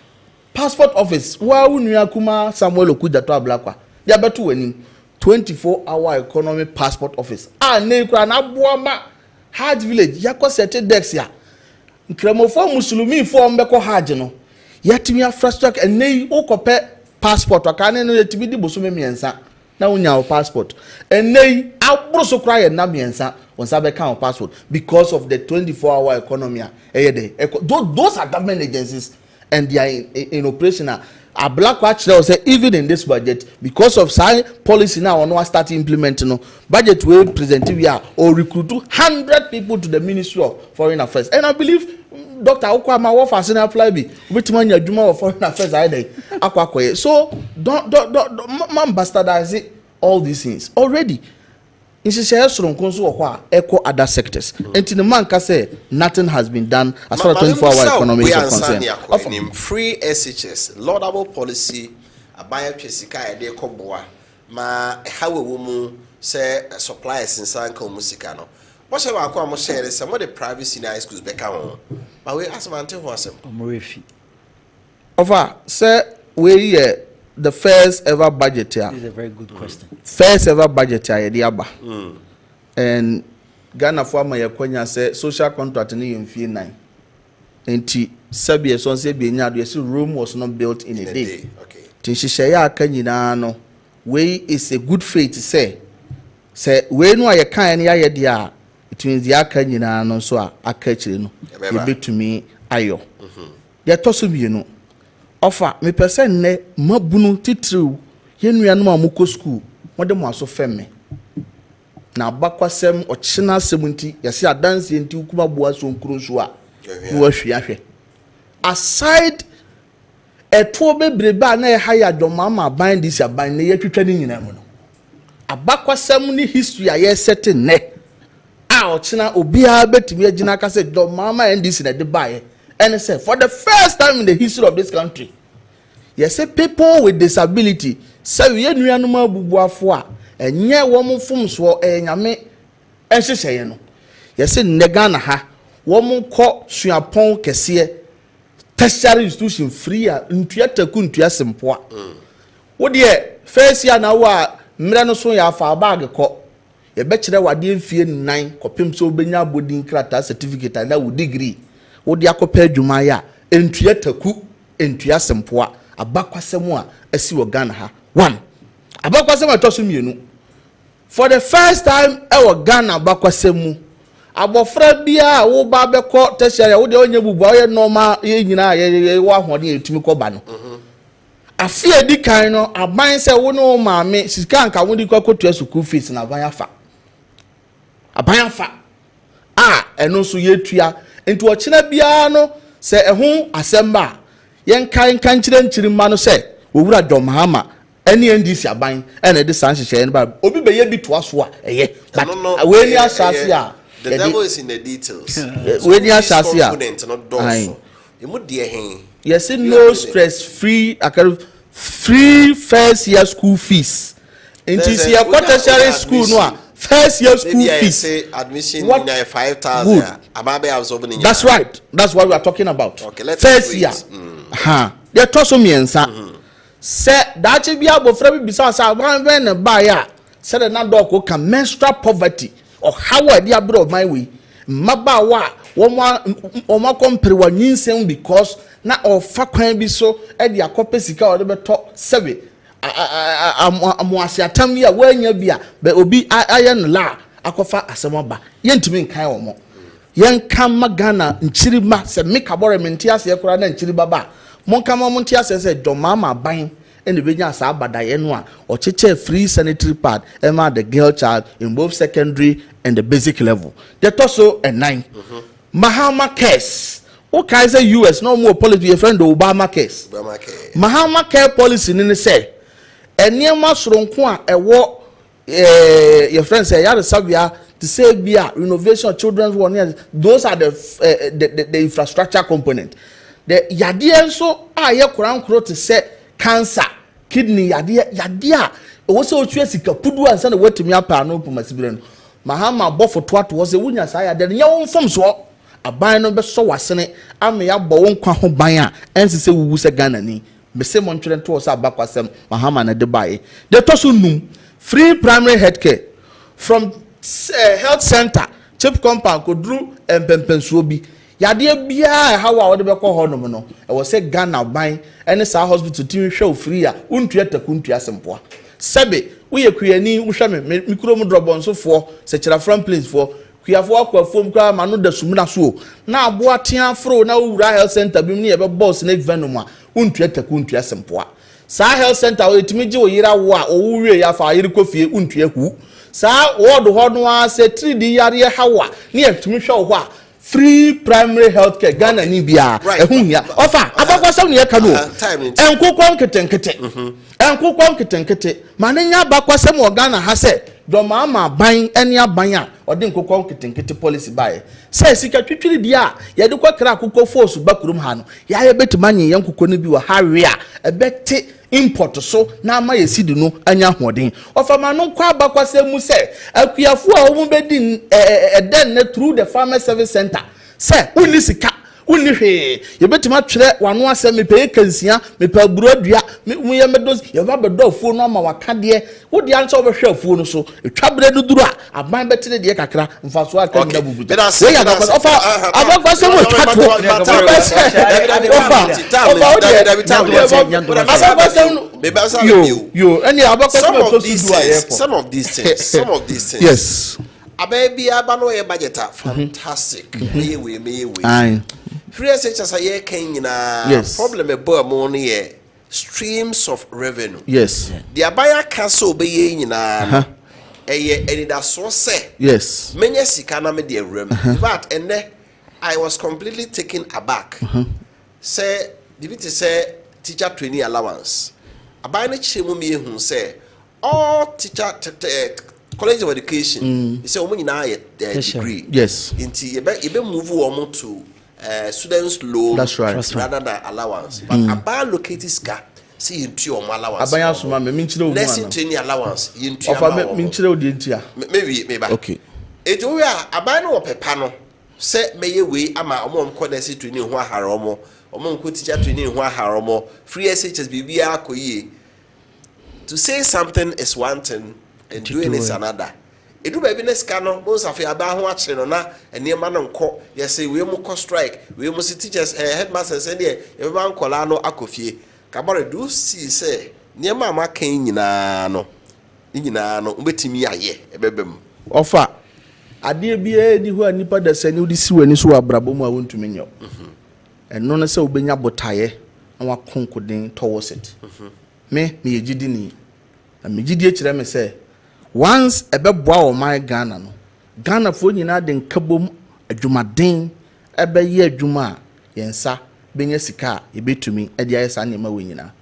Passport office wa unua kuma Samuel Okudato Ablakwa ya beto wanim 24-hour economy passport office ne kura na boama Hajj village yakọ set dex ya nkremofo musulumi fo mbekọ Hajj no yatimi infrastructure enei okope passport akane no yatimi di bosome miensa na unya passport enei abroso kura ye na miensa onsa be kan passport because of the 24-hour economy those are government agencies and they are in operation now. A black watch will say even in this budget because of science policy now on what start implementing no budget will present we are or recruit 100 people to the Ministry of Foreign Affairs and I believe Dr. Okwama Wofa Kofi Appiah which man your Juma of Foreign Affairs either so don't man bastardize all these things already. In echo other sectors. And in the man can say nothing has been done as far as 24-hour economy is concerned. Free SHS, laudable policy, a buyer Jessica, de Coboa, ma how a woman say suppliers in Sanko Musicano. What's our common share is some of the privacy in high schools back on. But we ask Mante was over, sir, we the first ever budget here. This is a very good question. First ever budget here, Diaba. And Ghana former Yakonya said social contract in fee 9. And Sabia son say being the room was not built in a day. Okay. Tinshaya Kanyano way is a good faith to say we no ya kan ya ye dia it means the akanyina no so akachire no e be to me ayo. Ya toso bi no offer me person ne mabunu titiriw yenuanom amukọ school wode mo aso femme na bakwasem ochina semunti yase adanse enti ukuma boa so nkuru so a wo ahwe aside eto bebrebe na ha ya dwomama ban dis aban ne yatwitwa ni nyina mu no abakwasem ni history a ye setting ne a ochina obia betimi agina ka se dwomama ndis na de bae. And say for the first time in the history of this country, yes, people with disability say we nuanom abubuafo a enye wo fom so enyame ehyehyeye no. Yes, Negana ha wo kɔ suapon kese tertiary institution free a ntua taku ntua sempoa. Wo de first year na wo a mre no so ya fa bag kɔ ye be kire wade mfie 9 kopem so obenya bodin krata certificate na wo degree. Wodi akopa adwuma ya entua taku entua sempoa abakwasem a asi wo Ghana ha 1 abakwasem atoso mienu for the first time e Ghana abakwasem mu abofra bia wo ba bekọ tertiary wo de onye bubu oye normal ye nyina ye wo ahode etumi kọ ba no afie di kan no aban se wo no maame sika nka wo di kwakotua school fees na aban afa eno so yetua enti ochina bia no se ehu asemba yen kan nchire ma no se owura Dwomahama ene ndisi aban ene de san hyehyɛ ne ba obi beye bi to aso a eye but we ni asase a The devil is in the details. When you are sasia, component not doors. You must dear hang. Yes, no stress-free. Free first year school fees. Into your tertiary school, no. First year school fees. Say admission in 5,000. That's right. That's what we are talking about. Okay, let's first year. They toss me and say that you be able to be besides one buyer. Said another dog can menstrual poverty or how I dear bro my way. Mabawa, one compare one insane because na ofa kwan bi so e de akope sika o de beto sebe amoasiatam ya wanya bia be obi aye no la akofa asemoba yentimi nkan wo mo yenka magana nchirima se meka bore menti ase kura na nchiriba ba monka mo menti ase se domama ban ene benya asa abadaye no a o cheche free sanitary pad ema the girl child in both secondary and the basic level they toso a 9 Mahama case. Okay, say US no more policy. Your friend the Obama case. Mahama care policy ni say. Eniema soronko a ewo your friend say ya sabia to say bia renovation children's one. Those are the infrastructure component. The yade so a ye kurankro to say cancer, kidney yade o se otwe sika pudu ansa na watimi apa no pomasibire no. Mahama bo for twat was a wunya say ya de nya won fam so. Aban no be so wasene ame ya bo won kwa ho ban a ense se wuwu se Ghana ni be se montwere to so abakwasem Mahama na de bae de to so num free primary health care from health center chip compound kodru empempensuo bi yade bia ha wa wode be ko ho no no e wo se Ghana ban ene sa hospital ti hwe free a untua takuntua sempoa sebe wo ye kuani wo hwe me mikro mu drobon so fo se kira from place for Kuyafo akwa fom kwa manu da sumuna so na aboa tia fro na wura health center bi ne be boss snake venom a untua takuntua sempoa sa health center o etimi je oyira wo a owuwe ya fa yiri kofie untua hu sa ward ho no a se 3D yare hawa ne etimi hwe ho a free primary health care Ghana ni bia ehunhia ofa abakwasam ne yeka no enkokon ketenkete enkokon ketenkete manenya abakwasam o Ghana ha se domama ban ene aban a ode nkokon ketenkete policy bae se sika twitwiri dia ye de kwakra akokko force bakurum ha no ya ye betimanye yankokko no bi wa hawe a ebete import so na ama ye sidi no anya hoden ofama no kwa abakwasam mu se akuyafo a wo bedi eden na through the farmer service center se uni sika uni hwe ye betima twere wano asem mepe kansia mepe aburodua mu ye medos ye ba bedo afuo no ama wakade wo dia nso obehwe afuo no so etwabre duduru a aban betene de kakra mfaso aka nda bubuta we ya ofa abakwasem wo twatwo some of these things yes ababy abano ye budget fantastic me we free SHS aye kan nyina problem e bo mo no ye streams of revenue yes the abaya cancel be ye nyina eye enida so say yes menye sika na me de awram in fact enne I was completely taken aback say the say teacher training allowance abaya na chemu me hu say all teacher college of education you say omo nyina ye degree yes inti ebe move wo to students loan. That's right. Rather than allowance but about located ska see into your allowance abaya suma me minchire omu nursing training allowance into of minchire odi ntia maybe okay eto we abaya no pepa no say meye we ama omo nko nursing training ho ahara omo nko teacher training ho ahara omo free SHS bibia akoyie to say something is one thing and doing is another. Edu baby neska no mo safi aba ho akire no na enema no nko ye say we mu ko strike we mu teachers headmasters and e ba nkola no akofie kabare do see say niema ma kan nyina no mbetimi aye ebebem ofa ade bia ni ho anipa da sani odi si wani so abrabo mu a wontumi nyo eno no say obenya botaye na wakonkoden towards it me yegidi ni na me gidi akire me say once ebeboa o my Ghana no Ghana fo nyina de nkabom adwumaden ebeye adwuma yensa benya sika ebetumi e de ayesa nema we nyina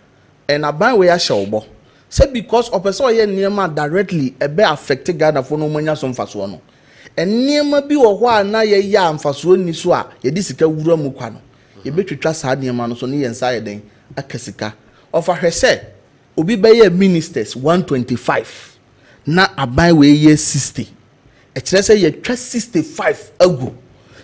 and aban we ya hyewobo say because of person ye nema directly ebe affect Ghana fo no manya so mfaso no nneɛma bi wɔ hɔ a na yɛyɛ amfasoɔ ni so a yɛde sika wura mu kwa no yɛbɛtwitwa saa nneɛma no so ne yɛn nsa yɛ den aka sika ɔfa hwɛ sɛ obi bɛyɛ ministers 125 na aban wei yɛ 60 ɛkyerɛ sɛ yɛtwa 65 agu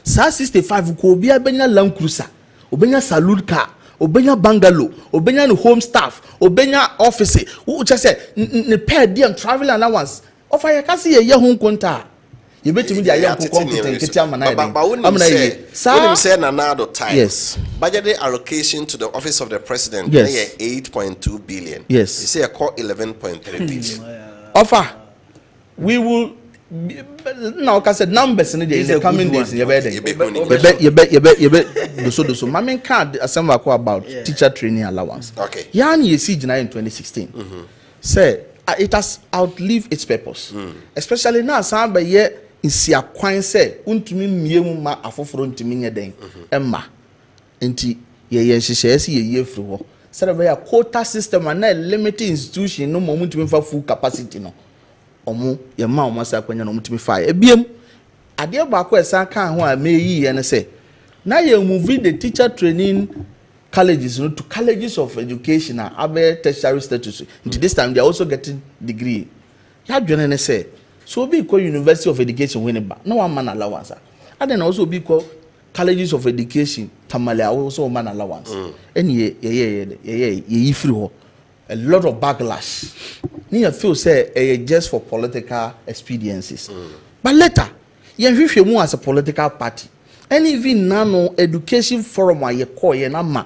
saa 65 ko obi abɛnya land cruiser obɛnya salute car obenya bungalow obenya no home staff obenya office wo kyerɛ sɛ ne per diem travel allowance ɔfa yɛ kasi yɛ ho nkonta yɛbɛtumi de ayɛ nko competent kiti ama na yɛ amana yɛ saa say na nado time yes budgetary allocation to the office of the president yes. 8.2 billion yes you say a core 11.3 billion offer we will now ka said numbers in the coming days yebe so mama card assemble about teacher training allowance okay yan ye see in 2016 say it has outlived its purpose especially now some be ye nsia kwan say untumi miemu ma afoforo ntumi nye den emma enti ye hyehyɛ se ye free ho say be a quota system and a limited institution no ntumi fa full capacity no omo ye ma omo sa kwanya no ntumi fa ebiem ade ba ko esa kan ho a meyi ye ne say na ye move the teacher training colleges to colleges of education and tertiary status. Until this time they are also getting degree. Ya dwene ne say so be called University of Education when ba no one man allowance. And then also be called colleges of education tamale also man allowance. And ye free ho. A lot of backlash. Ni feel say just for political expediencies. But later, ye hwehwe mu as a political party. And even now education forum ye call ye na ma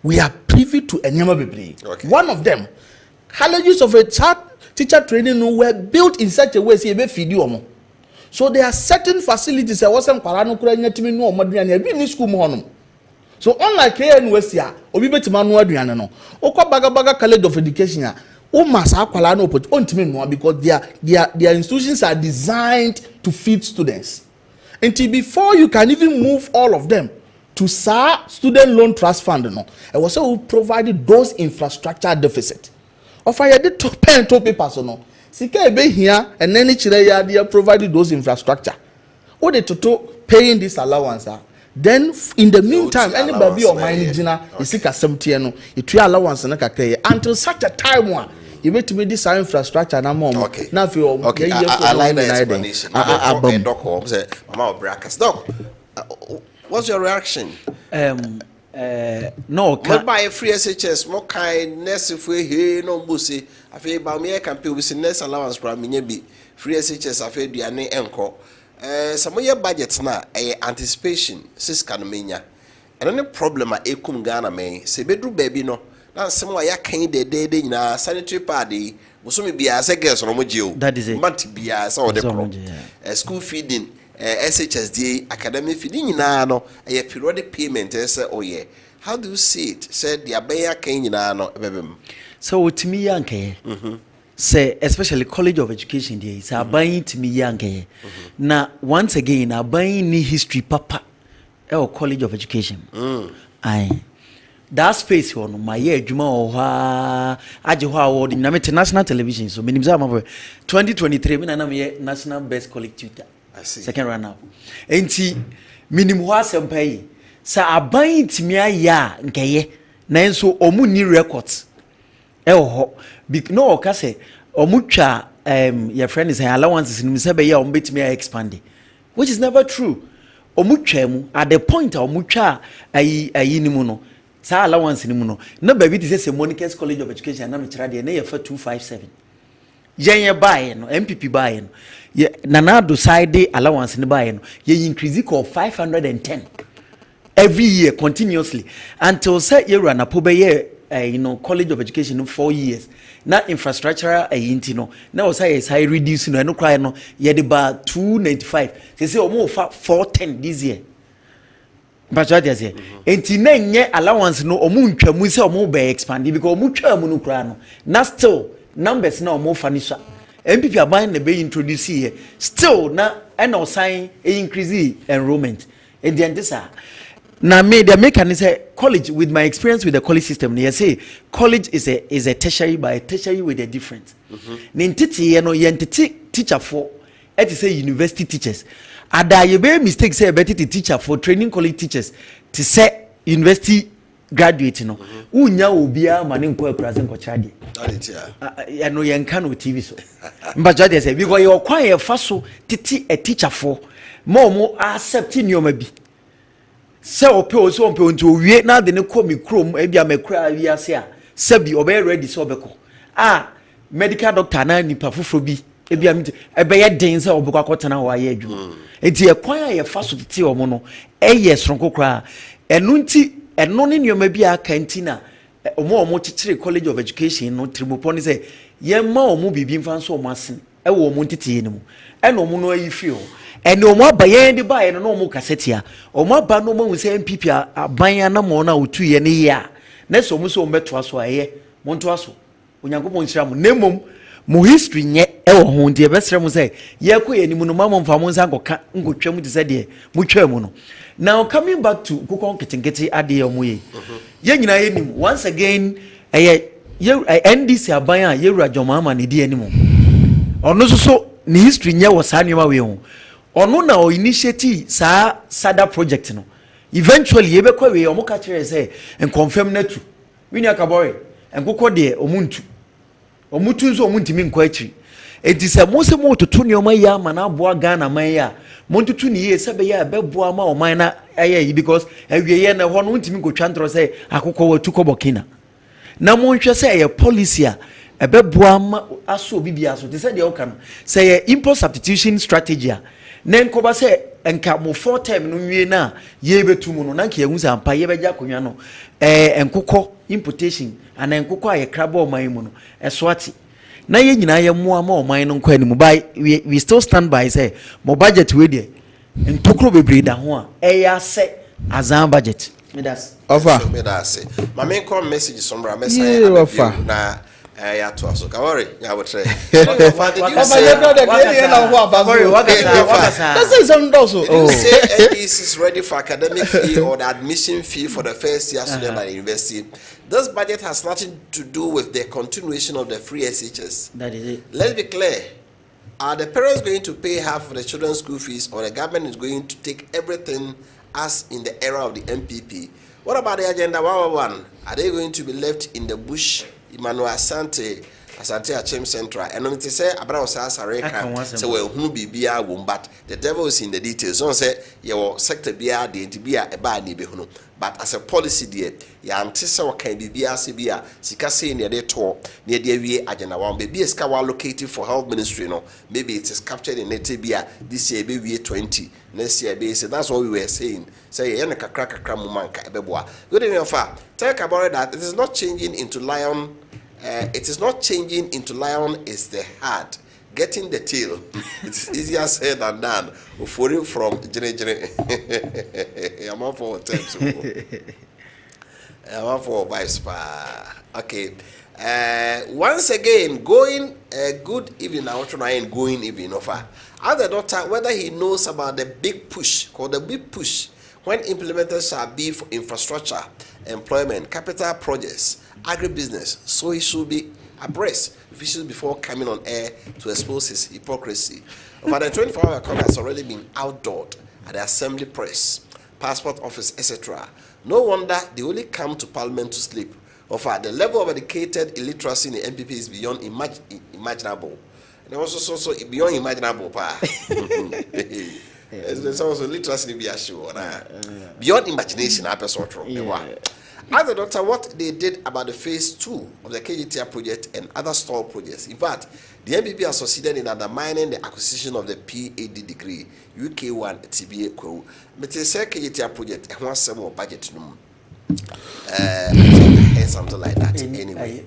we are privy to enyama bebre. Okay. One of them, colleges of teacher training were built in such a way say be feed you. So there are certain facilities that wasn't parano kura nyatimi no omaduane e bi ni school mo honom. So unlike here in West here, obi betima no aduane no. Okwa baga college of education a o masa akwala no put ontimi no because their institutions are designed to feed students. Until before you can even move all of them to student loan trust fund no it was so provided those infrastructure deficit of I did to pen to papers no sika be here and then they provided those infrastructure what they to paying this allowance then in the meantime anybody or mine gina is sika 70 no it allowance na kakray until such a time one you bet to be this infrastructure na mom na fi okay I like the explanation doc say mama brackets doc what's your reaction? No, can buy a free SHS more kind nurse if we hear no bussy. I feel about me, I can pay with nurse allowance from me free SHS. I feel the ane enco. Some of your budgets now a anticipation, sis canomania. And any problem at Ekum Ghana may say bedroom baby no. Now some way I can't day na sanitary party. Musumi be as a guest on Mojio. That is it. Mati be as all the school feeding. SHSD academic feeding no a periodic payment say oh yeah how do you see it said the abeya kenya no bebem so to me yanke say especially college of education there is buying to me yanke na once again buying ni history papa college of education aye that space on my year adwuma oha aje ho award na international television so minim say 2023 me na me national best college tutor second run up enti minimum asem pay sa aban timi aya nkeye na enso omu ni records ho no o ka say omu twa your friend is allowances ni se be ya omu betimi expand which is never true omu twa mu at the point omu twa ayi ni mu no sa allowance ni mu no na baby ti say Monica's College of Education na me kira de na ye fa 257 yenye buy no MPP buy no Nanado side allowance ni buy no ye increase it of 510 every year continuously until say you run up be College of Education 4 years na infrastructural no na say is high reduce no cry no ye de ba 295 say omo fa 410 this year but what is it enti na nye allowance no omo ntwamu say omo be expand because omo twamu no cry no na still numbers na omo fanisha MPP are buying the be introduce here still na and sign increase enrollment and then this now me the mechanism college with my experience with the college system they say college is a tertiary by a tertiary with a difference nintiti no yentiti teacher for it is say university teachers. Ada you be mistake say better to teacher for training college teachers to say university graduate no. Unya obia mane nko akuraze nko chade. Ya no yenka no TV so. Mbajo dey say because you kwan ye fa so titi a teacher for mo accept nyoma bi. Se ope o so ope nti owie na de ne ko mi krom e bia makura wi ase a se bi obe ready so obeko. Medical doctor na nipa foforo bi e bia mi e be ye den se obeko akotena wa ye adwuma. Enti e kwan a ye fa so titi o mo no e ye sonko kra. Enu nti eno ne nyoma bi aka nti na omo chichire college of education no tribuponi say ye ma omo bibi mfa so omo asen e wo omo ntiti ene mu e no omo no ayi fio ene omo abaye de ba ene no omo kasete a omo aba no omo say MPP aban na mo na otu ye ne ye a na so omo so omo beto aso aye mo nto aso onyankopon nhira mo nemom mo history nye e wo ho de be sere mo say ye ko ye ni mu no mamo mfa mo nsa nkoka nkotwam de say de mo twa mu no. Now coming back to Kukon Kitengeti Ade Omoye. Ye nyina ye nim once again NDC abaya ye rajoma ma ne di animo. Ono so ni history nya wo sa nwa we ho. Ono na o initiate sa sada project no. Eventually ye be kwa we omo ka kire say en confirm na tu. Wini akabore en kokọ de omuntu. Omutu nso omuntimi nkọ akiri. Enti se mo se mo toto ne oma ya ma na aboa Ghana man ya. Montutu ni ye sebe ya beboa ma oman na aye because awieye na ho no ntimi nkotwa ntro say akokọ watu kobokina na monhwe say ye policy a beboa ma aso bibia so te say de oka no say ye import substitution strategy a na nkoba say enka mo 4 term no wie na ye betumu no na nka ye hunsa ampa ye beja konwa no enkokọ importation ana enkokọ aye kraba oman mu no eswati na ye nyina ye mo ama oman no nkwa ani mu by we still stand by say mo budget we dey ntokro bebre da ho a eya se azan budget me das offer me das ma me come message sombra message na ya to aso ka worry ya wotre this is ready for academic fee or the admission fee for the first year student at the university. This budget has nothing to do with the continuation of the free SHS. That is it. Let's be clear. Are the parents going to pay half of the children's school fees, or the government is going to take everything as in the era of the MPP? What about the agenda 111? Are they going to be left in the bush? Emmanuel Asante Achem Central. And when they say Abraham Sareka, so well, who be beer womb, but the devil is in the details. Don't say your sector beer, the antibia, a bad nibehuno. But as a policy, dear, ya antisa can be beer, Sibia, Sikase near the tour, near the VA agenda 1, maybe a scour located for health ministry. No, maybe it is captured in Netibia this year, maybe 20. Next year, so that's what we were saying. Say, Yanaka cracker cramumanka, ebeboa. Good enough. Talk about that. It is not changing into lion. It is not changing into lion is the heart. Getting the tail. It's easier said than done. Ufori from Jene. I'm up for times. I'm up for vice. Okay. Once again, going good evening. I want to try and going evening offer. Ask the doctor whether he knows about the big push called the big push when implemented shall be for infrastructure, employment, capital projects, agribusiness. So he should be abreast officials before coming on air to expose his hypocrisy. Over the 24-hour call has already been outdoored at the Assembly Press, Passport Office, etc. No wonder they only come to Parliament to sleep. Over the level of educated illiteracy in the MPP is beyond imaginable. And also beyond imaginable. There's also literacy be assured. Beyond imagination, I sort of. Ask the doctor what they did about the phase 2 of the KGTR project and other stall projects. In fact, the MPP has succeeded in undermining the acquisition of the PAD degree, UK1 TBA Kwewu. But they say KGTR project, and wants some more budget. Something like that. Anyway,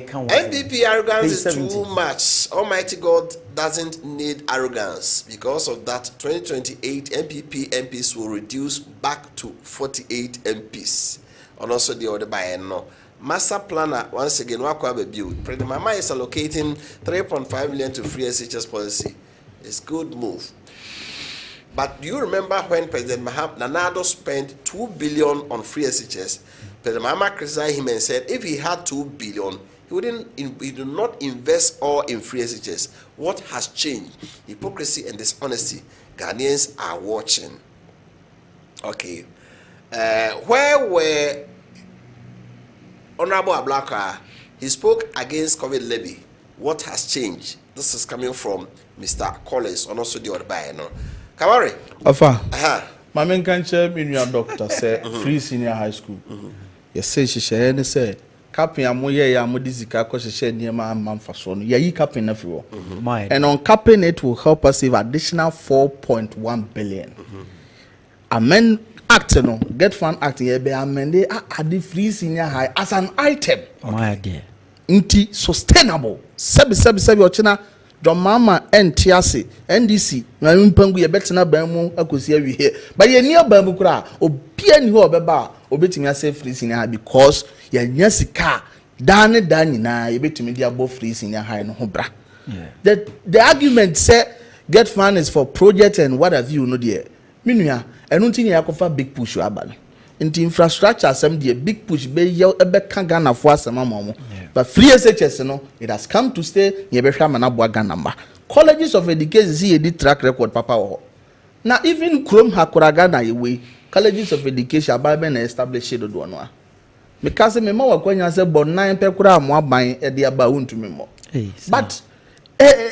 MPP arrogance is too much. Almighty God doesn't need arrogance. Because of that, 2028 MPP MPs will reduce back to 48 MPs. And also the other by no. Master planner once again Wakwa build. President Mama is allocating 3.5 million to free SHS policy. It's good move. But do you remember when President Nanado spent 2 billion on free SHS? President Mahama criticized him and said if he had 2 billion, He did not invest all in free SHS. What has changed? Hypocrisy and dishonesty. Ghanaians are watching. Okay. Where were Honorable Ablaka? He spoke against COVID levy. What has changed? This is coming from Mr. Collins, and also the other buyer. No, Kamari. Afa. My main cancer, my doctor said free senior high school. Yes, say she share and say. Capping a more ya modizika because she shared near my mom for son. Ye capping everywhere. And on capping it will help us save additional 4.1 billion. Amen. Acting no get fund acting ye be amende add the free senior high as an item. My idea. Inti sustainable. Sebi ochina John Mama NTC NDC na mpangu ye betena bamu akosi awi here. But ye near bamu kura obi ani ho obeba obetimi ase free senior high because ye nya sika dan nyina ye betimi dia bo free senior high no ho bra. The argument say get fund is for project and what have you no there. Minua enu nti ya kofa big push abale. Into infrastructure some the big push be ye ebe kan Ghana for asema momo. But free SHS no it has come to stay ye be hwa na boa Ghana mba. Colleges of education see a track record papa ho. Now even Chrome hakura Ghana ye way colleges of education ababe na establish do no a. Because me ma wakwanya se bo 9 pe kura mo aban e de aba untumi mo. But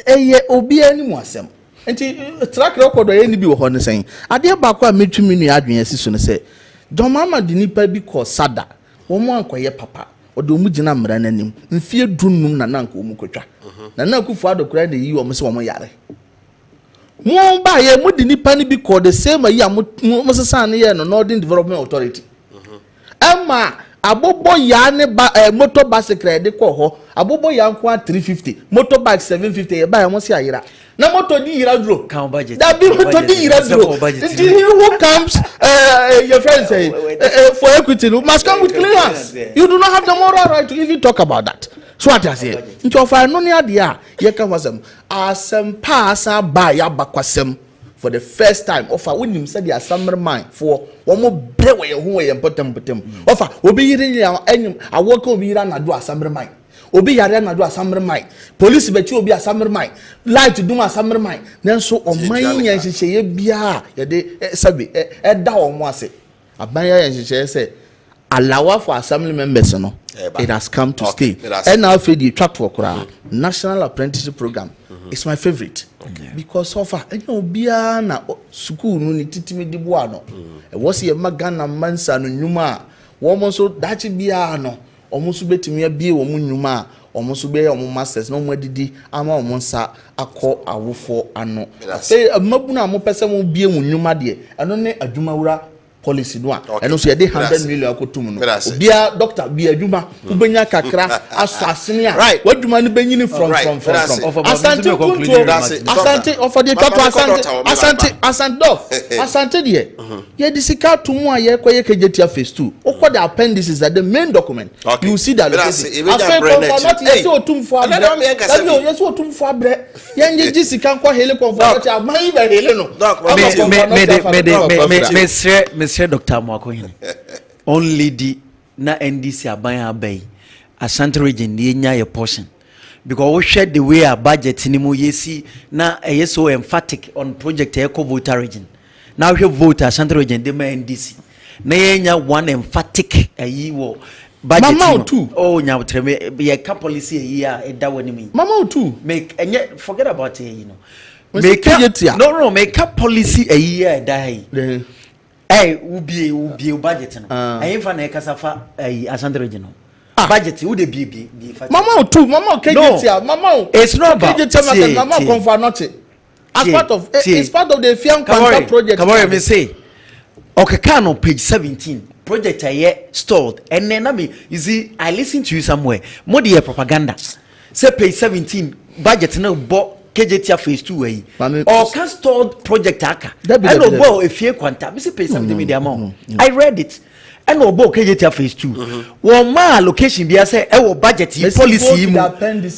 ye obi ani mo asem. Enti track record ye ni bi wo ho ne sen. Ade ba kwa metwumi nu adwen asiso ne se John Mama di nipa bi ko sada wo mo ankoye papa ode omu gina mra nanim mfie dunum na nanka omu kotwa na nankufu adokura de yi wo mo se wo mo yare mo ba ye mo di nipa ni bi ko the same ayi mo sesa ne ye no Northern Development Authority ama abobo ya ne ba motor bicycle de ko ho abobo ya nko 350 motorbike 750 ye ba ya mo se ayira na motor di yira duro count budget that be motor di yira duro who comes your friend say for equity you must come with clearance. You do not have the moral right to even talk about that. So what I say into of no near dia ye can wasem asem pass ba ya bakwasem for the first time offer when him said the assembly mind for one more brewe who ye important offer obi yiri enyim awoka obi yira na do assembly mind obi yare na do assembly mind police be chi obi assembly mind light do assembly mind then so oman yan hihye bia ye de sabi da omo ase aban yan hihye say allow for assembly members no it has come to stay and now for the track for kura national apprenticeship program it's my favorite because so far obia na school no ni titimi di boa no e was ye magana mansa no nyuma wo mo so dachi bia no omo so betimi abie wo mo nyuma omo so be omo masters no mo adidi ama omo nsa akọ awofo ano say mabuna mo pese mo bie wo nyuma de eno ne adwumawura policy no eno so ye de 100 million akotum no bia doctor bia adwuma ubenya kakra asasene a wadwuma ne benyini from asante kunto asante offer the to asante de ye disika to mu a ye koye kejetia phase 2 okọ the appendices at the main document you see that not yes otumfo abre yes otumfo abre ye nje jisika nko hele comfort aman be hele no me Dr. Mwakohini only the na NDC abaya abai Ashanti region the nya portion because we share the way our budget ni mo yesi na so emphatic on project eco voter region now we vote Ashanti region the NDC na nya one emphatic ayi wo budget mama too nya treme ye ka policy here e da woni mi mama too make forget about it make a policy a year die ubi budget no ayi fa na kasafa Ashanti region budget wo de bi mama too mama kejetia mama it's not about mama confirm not as part of it's part of the Fiam Quanta project. Come on, me say okay, can on page 17 project aye stalled and then you see I listen to you somewhere more the propaganda say page 17 budget no bo KJT phase 2 way or can stalled project aka and obo efie kwanta me say page 17 media amount I read it and obo KJT phase 2 one ma allocation bia say e wo budget policy mu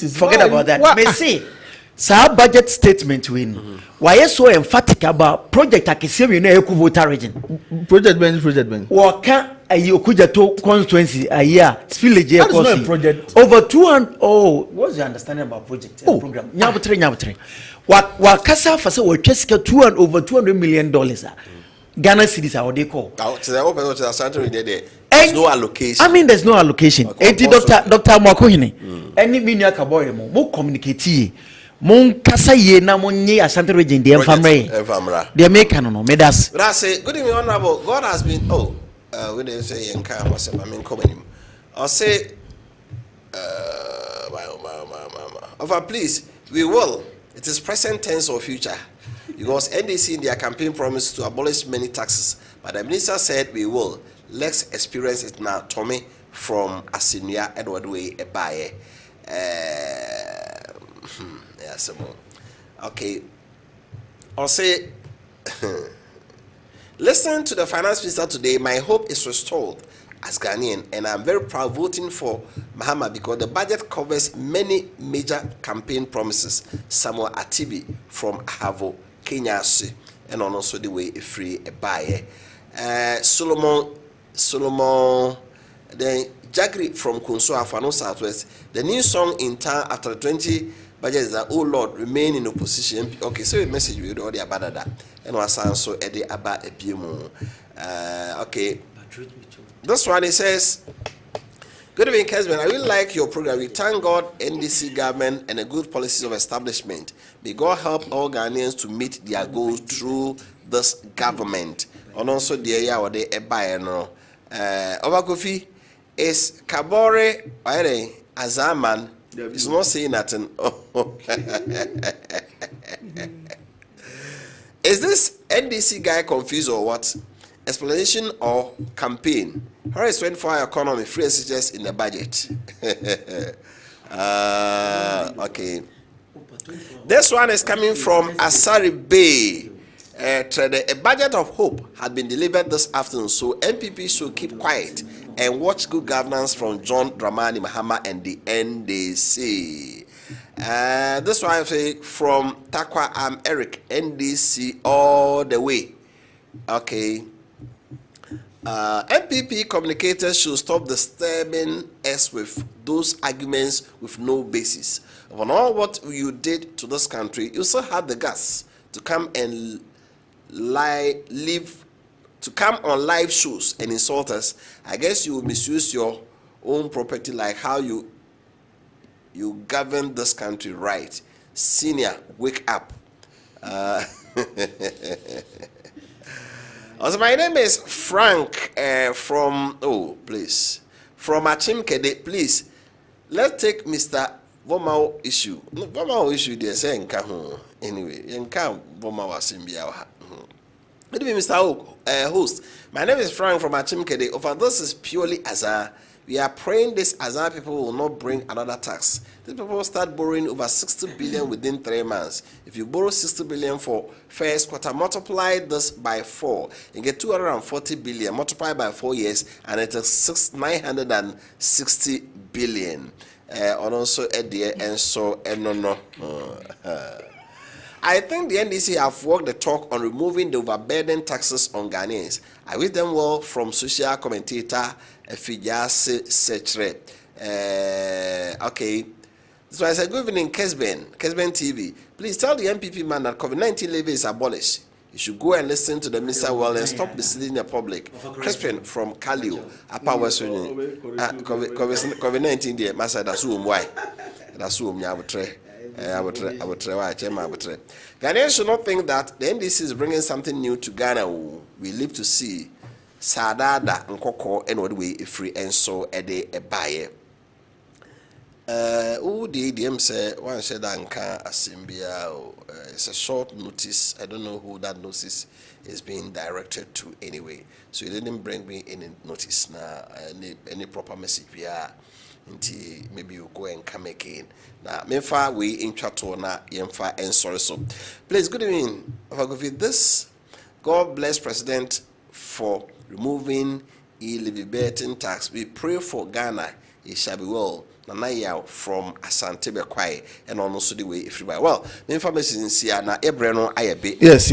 forget about that me say Sa budget statement win. Why so emphatic about project akese we no eku voter region. Project Ben. Waka ayokuja to constituency a year village That is not a project. over 200. Oh, what's your understanding about project program? Nyabutre. Wakasa for say we sika 200 over $200 million. Ghana cedis are what they call. There's no allocation. I mean, there's no allocation. Okay, Dr. Mwakohine, any minya kaboy mo communicate mon kasa ye na mon nye Asante region de family. They make no medas. But I say, good evening, honorable. God has been we didn't say Yanka was I mean coming. I'll say please, we will. It is present tense or future. Because NDC in their campaign promised to abolish many taxes, but the minister said we will. Let's experience it now. Tommy from Asinia Edward Way Appiah. Okay. I'll say, listening to the finance minister today, my hope is restored as Ghanaian, and I'm very proud voting for Mahama because the budget covers many major campaign promises. Samuel Ativi from Ahavo, Kenya, and also the way free Appiah. Solomon, then Jagri from Kunso Afano Southwest. The new song in town after 20 budget is that, oh Lord, remain in opposition. Okay, so a message we already about that. And was also Eddie about a piemo. Okay. This one it says, good evening, Kessben. I really like your program. We thank God, NDC government, and the good policies of establishment. May God help all Ghanaians to meet their goals through this government. And also the area where they buy no. Wofa Kofi is Kabore Azaman. It's not saying nothing. Is this NDC guy confused or what? Explanation or campaign? How is 24-hour economy free SHS in the budget? Okay. This one is coming from Asari Bay. A budget of hope had been delivered this afternoon, so MPP should keep quiet and watch good governance from John Dramani Mahama and the NDC. This one I say from Takwa, I'm Eric, NDC all the way. Okay. MPP communicators should stop disturbing us with those arguments with no basis. On all what you did to this country, you still had the guts to come and come on live shows and insult us. I guess you will misuse your own property like how you govern this country, right? Senior, wake up. Also, my name is Frank from Adwenkyere. Please, let's take Mr. Vomao issue. No, Vomao issue they say anyway. Yenka Vomao Asimbia. Good evening, Mr. Host. My name is Frank from Adwenkyere. Over this is purely Azar. We are praying this Azar people will not bring another tax. These people start borrowing over 60 billion within 3 months. If you borrow 60 billion for first quarter, multiply this by 4, you get 240 billion. Multiply by 4 years, and it is 960 billion. And also at the and so and no. I think the NDC have worked the talk on removing the overburden taxes on Ghanaians. I wish them well from social commentator Fijase Setre. Okay. So I said, good evening, Kessben TV. Please tell the MPP man that COVID-19 levy is abolished. You should go and listen to the minister well and stop misleading the public. Kessben from Kalio, Upper West Union. COVID-19 there, Master, that's whom why. That's whom I would try. Ghanaians should not think that the NDC is bringing something new to Ghana. We live to see Sadada Nkoko and what we free and so a day a buyer. The DM say one said Anka Asimbia. It's a short notice. I don't know who that notice is being directed to anyway. So he didn't bring me any notice now, any proper message. Until maybe you go and come again. Now, Memfa we in Chatona, Yemfa and sorry so. Please, good evening. This God bless President for removing illeviating tax. We pray for Ghana it shall be well. Nana from Asante Bekwai and also the way if you buy. Well, the information is here now. Ebreno ayabe. Yes.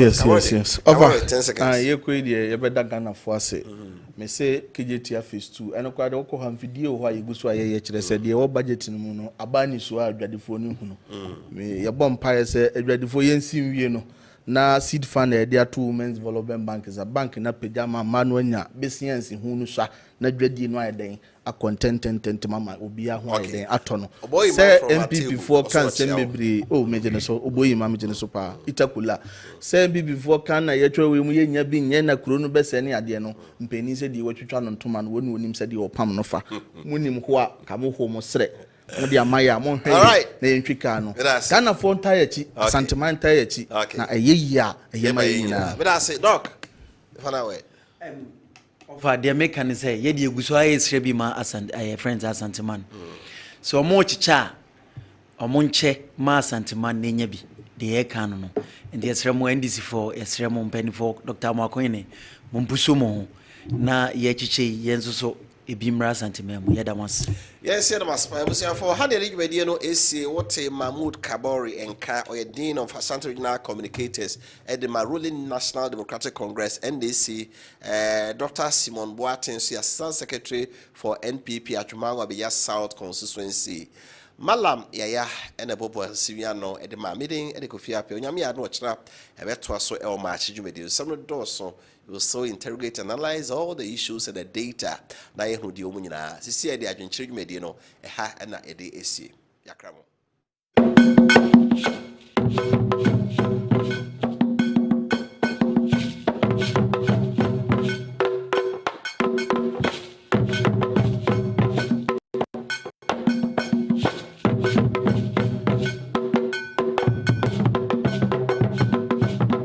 Over 10 seconds. You could you better Ghana for say. Me say KJT phase 2. And okwa de okọ ham video why you go so aye kire say de wo budget no mu no abani so adwadefo no hu no. Me ye bom paye say adwadefo yensim wie no. Na seed fund e dey to Women's Development Bank is a bank na pejama manu anya business hu no sha na dwadi no ayden a content mama obi a ho ayden atono say MP before can say mebre mejene so oboyi ma mejene so pa itakula say MP before can na yetwa we mu yenya bi nye na kuro no bese ne ade no mpeni se di watwetwa no ntoma no woni onim se di opam no fa munim ho a kamo ho mo sre Mudi amaya mon hwe na yentwika no Ghana phone tire chi Santiman tire chi na eyeya eyema nyina but I say doc if na way over the mechanic say ye de eguso aye sre bi ma asant friends Asantiman so omo chicha omo nche ma Asantiman na nya bi de e kan no and the esre mo NDC for esre mo mpani for Dr. Makoine mo mpuso mo na ye chiche yenso so ebimra Asantiman mo yeda mas. Yes, for Handy Radio AC, what a Mahmoud Kabori and or Dean of Asante Regional Communicators at the ruling National Democratic Congress, NDC, Dr. Simon Boatin, Assistant Secretary for NPP at Jumango South Constituency. Malam Yaya and a Bobo Siviano at the meeting at the Kofi Appiah. Yamia no trap, a better so El March Jumedio. Some of those you will so interrogate and analyze all the issues and the data. Na yehu di omunyina. Sisi edi Adwenkyere media no eha na edi esi. Yakramo.